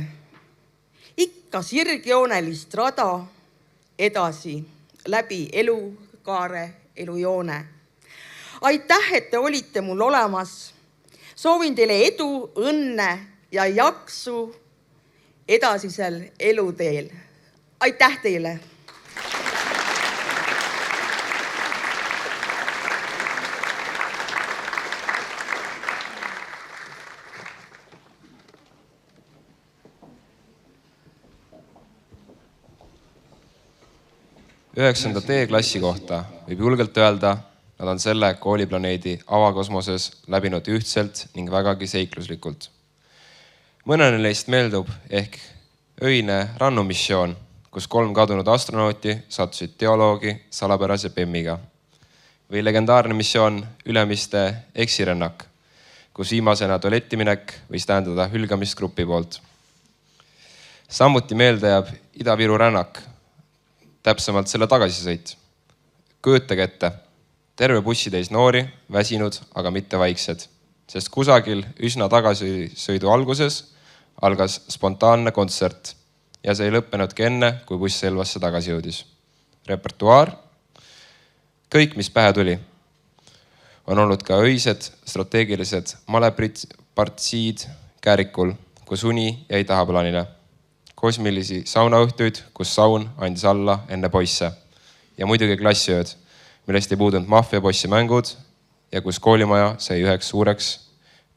Ikka sirgjoonelist rada edasi läbi elukaare, elujoone. Aitäh, et te olite mul olemas. Soovin teile edu, õnne ja jaksu edasisel eluteel. Aitäh teile! 9. D-klassi kohta võib julgelt öelda, nad on selle kooliplaneedi avakosmoses läbinud ühtselt ning vägagi seikluslikult. Mõnele neist meeldub ehk öine rannumissioon, kus 3 kadunud astronauti sattusid teoloogi salapärase PEM-iga. Või legendaarne missioon Ülemiste eksirännak, kus viimasena tualettiminek võis tähendada hülgamist grupi poolt. Samuti meelde jääb Ida-Viru rännak, täpsemalt selle tagasisõit. Kujutage ette, terve bussitäis noori, väsinud, aga mitte vaiksed, sest kusagil üsna tagasisõidu alguses algas spontaanne kontsert ja see ei lõppenudki enne, kui buss Selvasse tagasi jõudis. Repertuaar, kõik, mis pähe tuli. On olnud ka öised strateegilised malepartsiid Käärikul, kus uni jäi tahaplaanile. Kosmilisi saunaõhtuid, kus saun andis alla enne poisse. Ja muidugi klassiööd, millest ei puudunud maffiapossi mängud ja kus koolimaja sai üheks suureks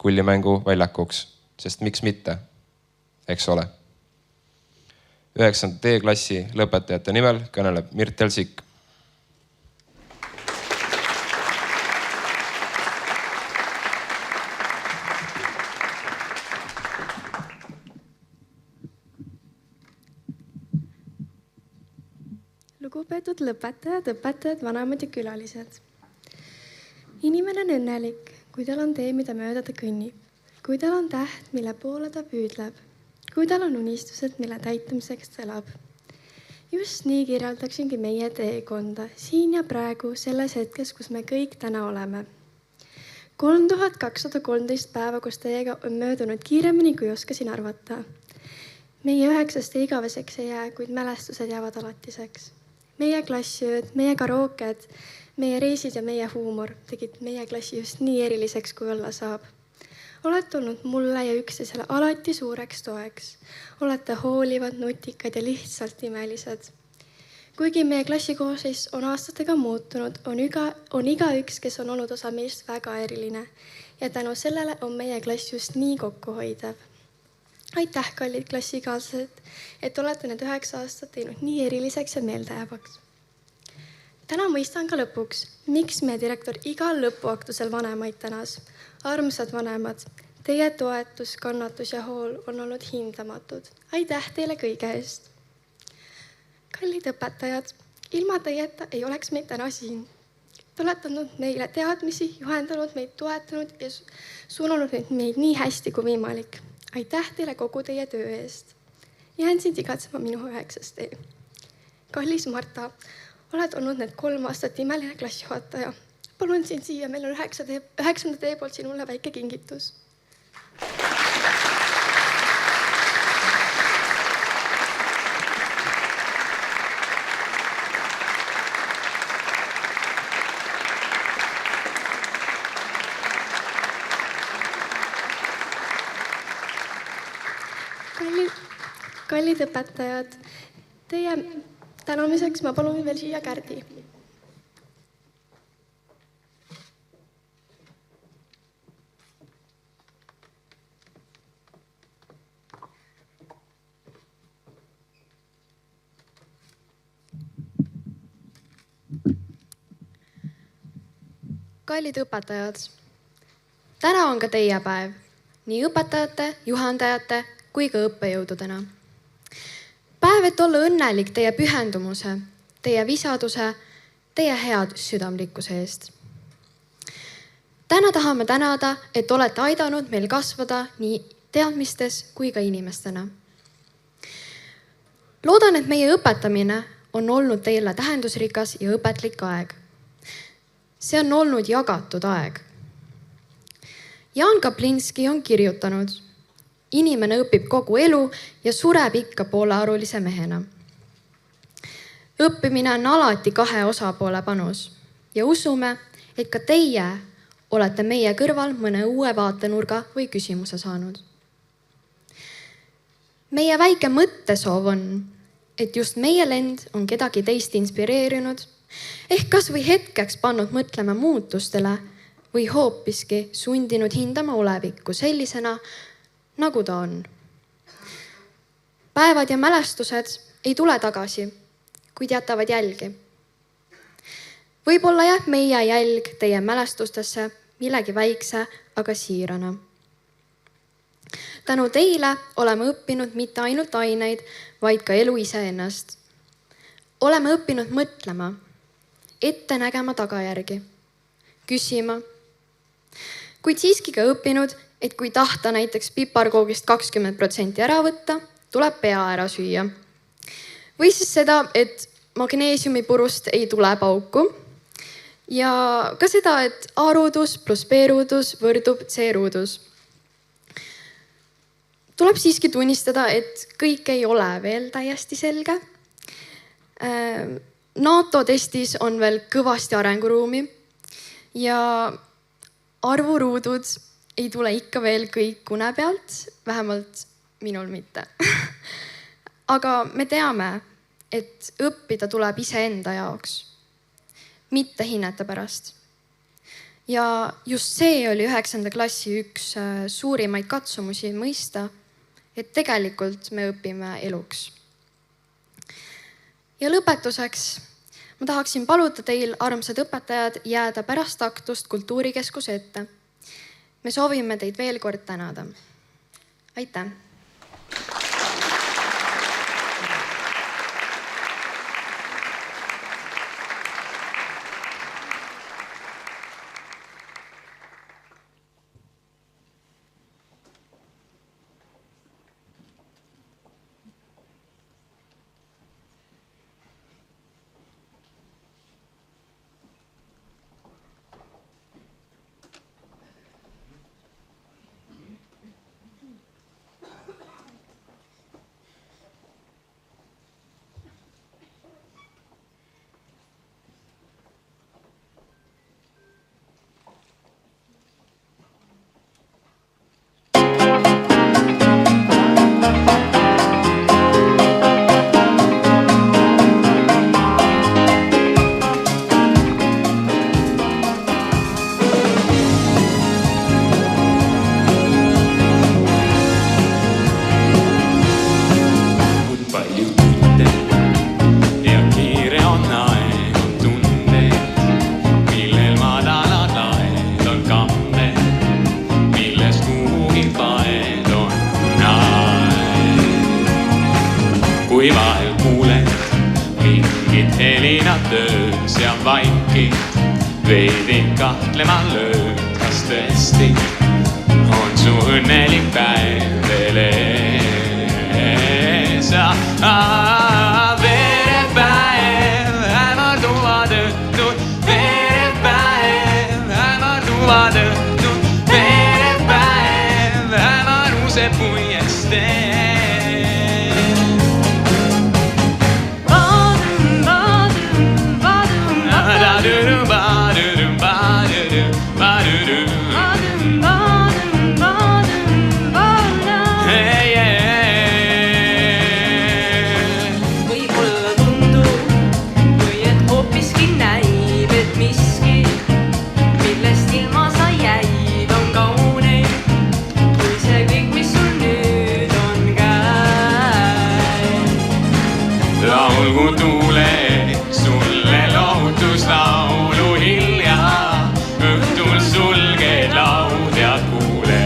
kullimängu väljakuks. Sest miks mitte, eks ole. 9. D-klassi lõpetajate nimel kõneleb Mirtel Sikk. Lugupeetud lõpetajad, õpetajad, vanemad ja külalised. Inimene on õnnelik, kui tal on tee, mida mööda ta kõnnib, kui tal on täht, mille poole ta püüdleb, kui tal on unistused, mille täitumiseks ta elab. Just nii kirjeldaksingi meie teekonda siin ja praegu selles hetkes, kus me kõik täna oleme. 3213 päeva koos teiega on möödunud kiiremini, kui oskasin arvata. Meie 9. igaveseks ei jää, kuid mälestused jäävad alatiseks. Meie klassiööd, meie karaoked, meie reisid ja meie huumor tegid meie klassi just nii eriliseks, kui olla saab. Olete olnud mulle ja üksteisele alati suureks toeks. Olete hoolivad, nutikad ja lihtsalt imelised. Kuigi meie klassikoosseis on aastatega muutunud, on igaüks, kes on olnud osa meist väga eriline. Ja tänu sellele on meie klass just nii kokkuhoidev. Aitäh, kallid klassikaaslased, et olete need 9 aastat teinud nii eriliseks ja meeldejäävaks. Täna mõistan ka lõpuks, miks meie direktor igal lõpuaktusel vanemaid tänas. Armsad vanemad, teie toetus, kannatus ja hool on olnud hindamatud. Aitäh teile kõige eest. Kallid õpetajad, ilma teieta ei oleks meid täna siin. Te olete andnud meile teadmisi, juhendanud meid, toetanud ja suunanud meid nii hästi kui võimalik. Aitäh teile kogu teie töö eest. Jään sind igatsema minu 9. tee. Kallis Marta, oled olnud need 3 aastat imeline klassijuhataja. Palun sind siia, meil on 9. tee poolt sinule väike kingitus. Kallid õpetajad, teie tänamiseks ma palun veel siia Kärdi. Kallid õpetajad, täna on ka teie päev, nii õpetajate, juhendajate kui ka õppejõududena. Päev, et olla õnnelik teie pühendumuse, teie visaduse, teie head südamlikkuse eest. Täna tahame tänada, et olete aidanud meil kasvada nii teadmistes kui ka inimestena. Loodan, et meie õpetamine on olnud teile tähendusrikas ja õpetlik aeg. See on olnud jagatud aeg. Jaan Kaplinski on kirjutanud: inimene õpib kogu elu ja sureb ikka poolearulise mehena. Õppimine on alati 2 osapoole panus ja usume, et ka teie olete meie kõrval mõne uue vaatenurga või küsimuse saanud. Meie väike mõttesoov on, et just meie lend on kedagi teist inspireerinud, ehk kas või hetkeks pannud mõtlema muutustele või hoopiski sundinud hindama olevikku sellisena, nagu ta on. Päevad ja mälestused ei tule tagasi, kuid jätavad jälgi. Võib-olla jääb meie jälg teie mälestustesse millegi väikse, aga siirana. Tänu teile oleme õppinud mitte ainult aineid, vaid ka elu iseennast. Oleme õppinud mõtlema, ette nägema tagajärgi, küsima, kuid siiski ka õppinud, et kui tahta näiteks piparkoogist 20% ära võtta, tuleb pea ära süüa. Või siis seda, et magneesiumipurust ei tule pauku ja ka seda, et A-ruudus pluss B-ruudus võrdub C-ruudus. Tuleb siiski tunnistada, et kõik ei ole veel täiesti selge. NATO testis on veel kõvasti arenguruumi ja arvuruudud ei tule ikka veel kõik une pealt, vähemalt minul mitte. Aga me teame, et õppida tuleb iseenda jaoks, mitte hinnete pärast. Ja just see oli 9. klassi üks suurimaid katsumusi mõista, et tegelikult me õpime eluks. Ja lõpetuseks ma tahaksin paluda teil, armsad õpetajad, jääda pärast aktust Kultuurikeskuse ette. Me soovime teid veel kord tänada. Aitäh! Kui vahel kuuled mingit helinat töös ja vaikid, veidi kahtlema lööd, kas tõesti on su õnnelik päev veel ees. Verepäev, hämarduvad õhtud, verepäev, hämarduvad õhtud, verepäev, hämaruse puiestee. Võib-olla tundub, kui et hoopiski näib, et miski, millest ilma sa jäid, on kauneid, kui see kõik, mis sul nüüd on käes. Laulgu tuule sulle lohutuslaulu hilja, õhtul sulged laud ja kuule,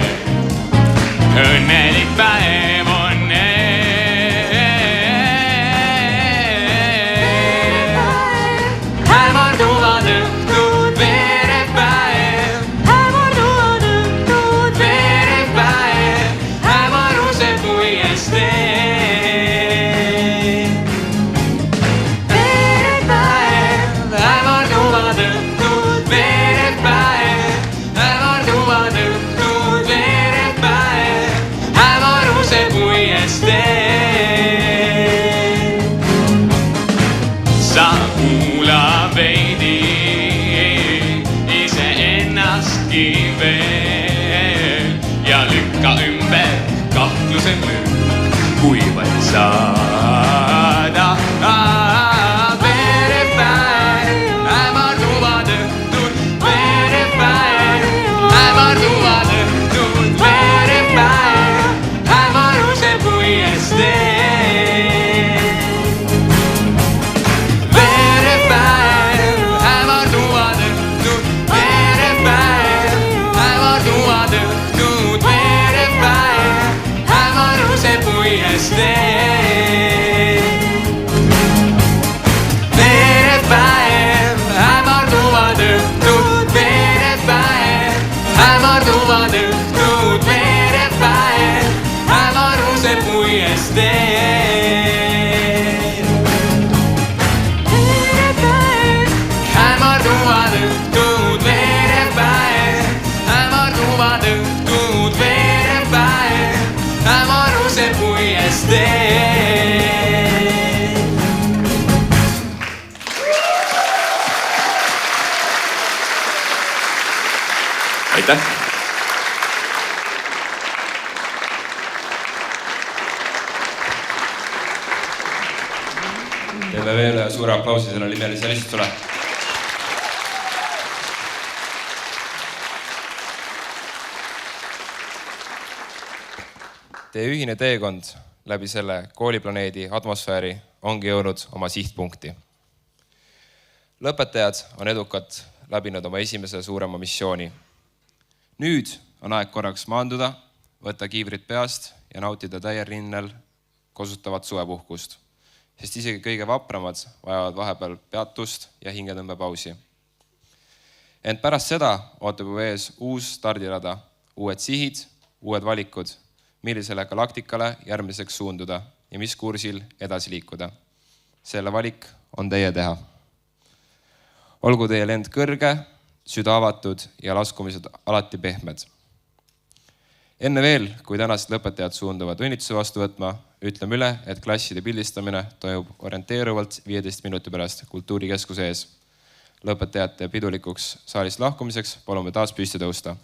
õnnelik päev on hämarduvad õhtud, verepäev, hämarduvad õhtud, verepäev, hämaruse puiestee. verepäev, hämarduvad õhtud, verepäev, hämarduvad õhtud, verepäev, hämaruse puiesteel. Verepäev, hämarduvad õhtud, verepäev, hämarduvad õhtud, verepäev, hämaruse puiesteel. aitäh! Teeme veel ühe suure aplausi sellele imelisele esitlusele. Teie ühine teekond läbi selle kooliplaneedi atmosfääri ongi jõudnud oma sihtpunkti. Lõpetajad on edukalt läbinud oma esimese suurema missiooni. Nüüd on aeg korraks maanduda, võtta kiivrid peast ja nautida täiel rinnel kosutavat suvepuhkust, sest isegi kõige vapramad vajavad vahepeal peatust ja hingetõmbepausi. Ent pärast seda ootab juba ees uus stardirada, uued sihid, uued valikud, millisele galaktikale järgmiseks suunduda ja mis kursil edasi liikuda. Selle valik on teie teha. Olgu teie lend kõrge, süda avatud ja laskumised alati pehmed. Enne veel, kui tänased lõpetajad suunduvad õnnitluse vastu võtma, ütleme üle, et klasside pildistamine toimub orienteeruvalt 15 minuti pärast Kultuurikeskuse ees. Lõpetajate pidulikuks saalist lahkumiseks palume taas püsti tõusta.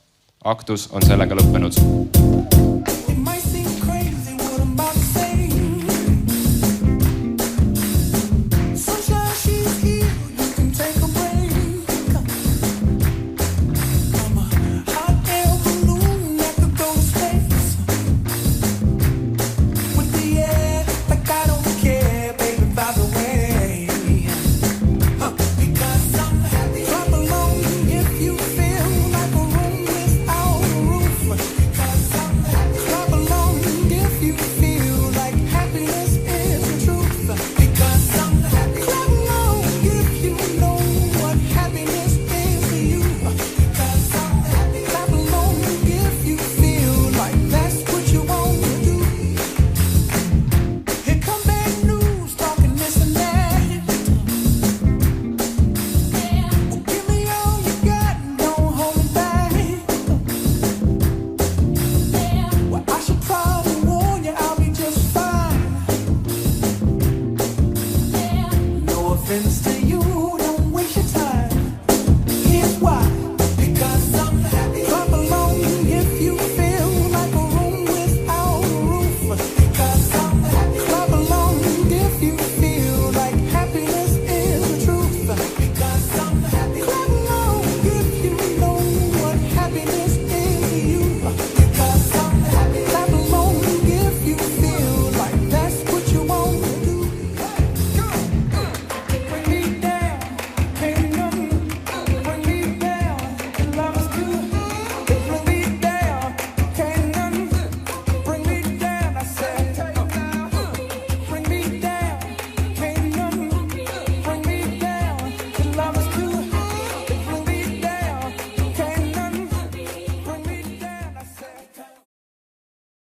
Aktus on sellega lõppenud. Offense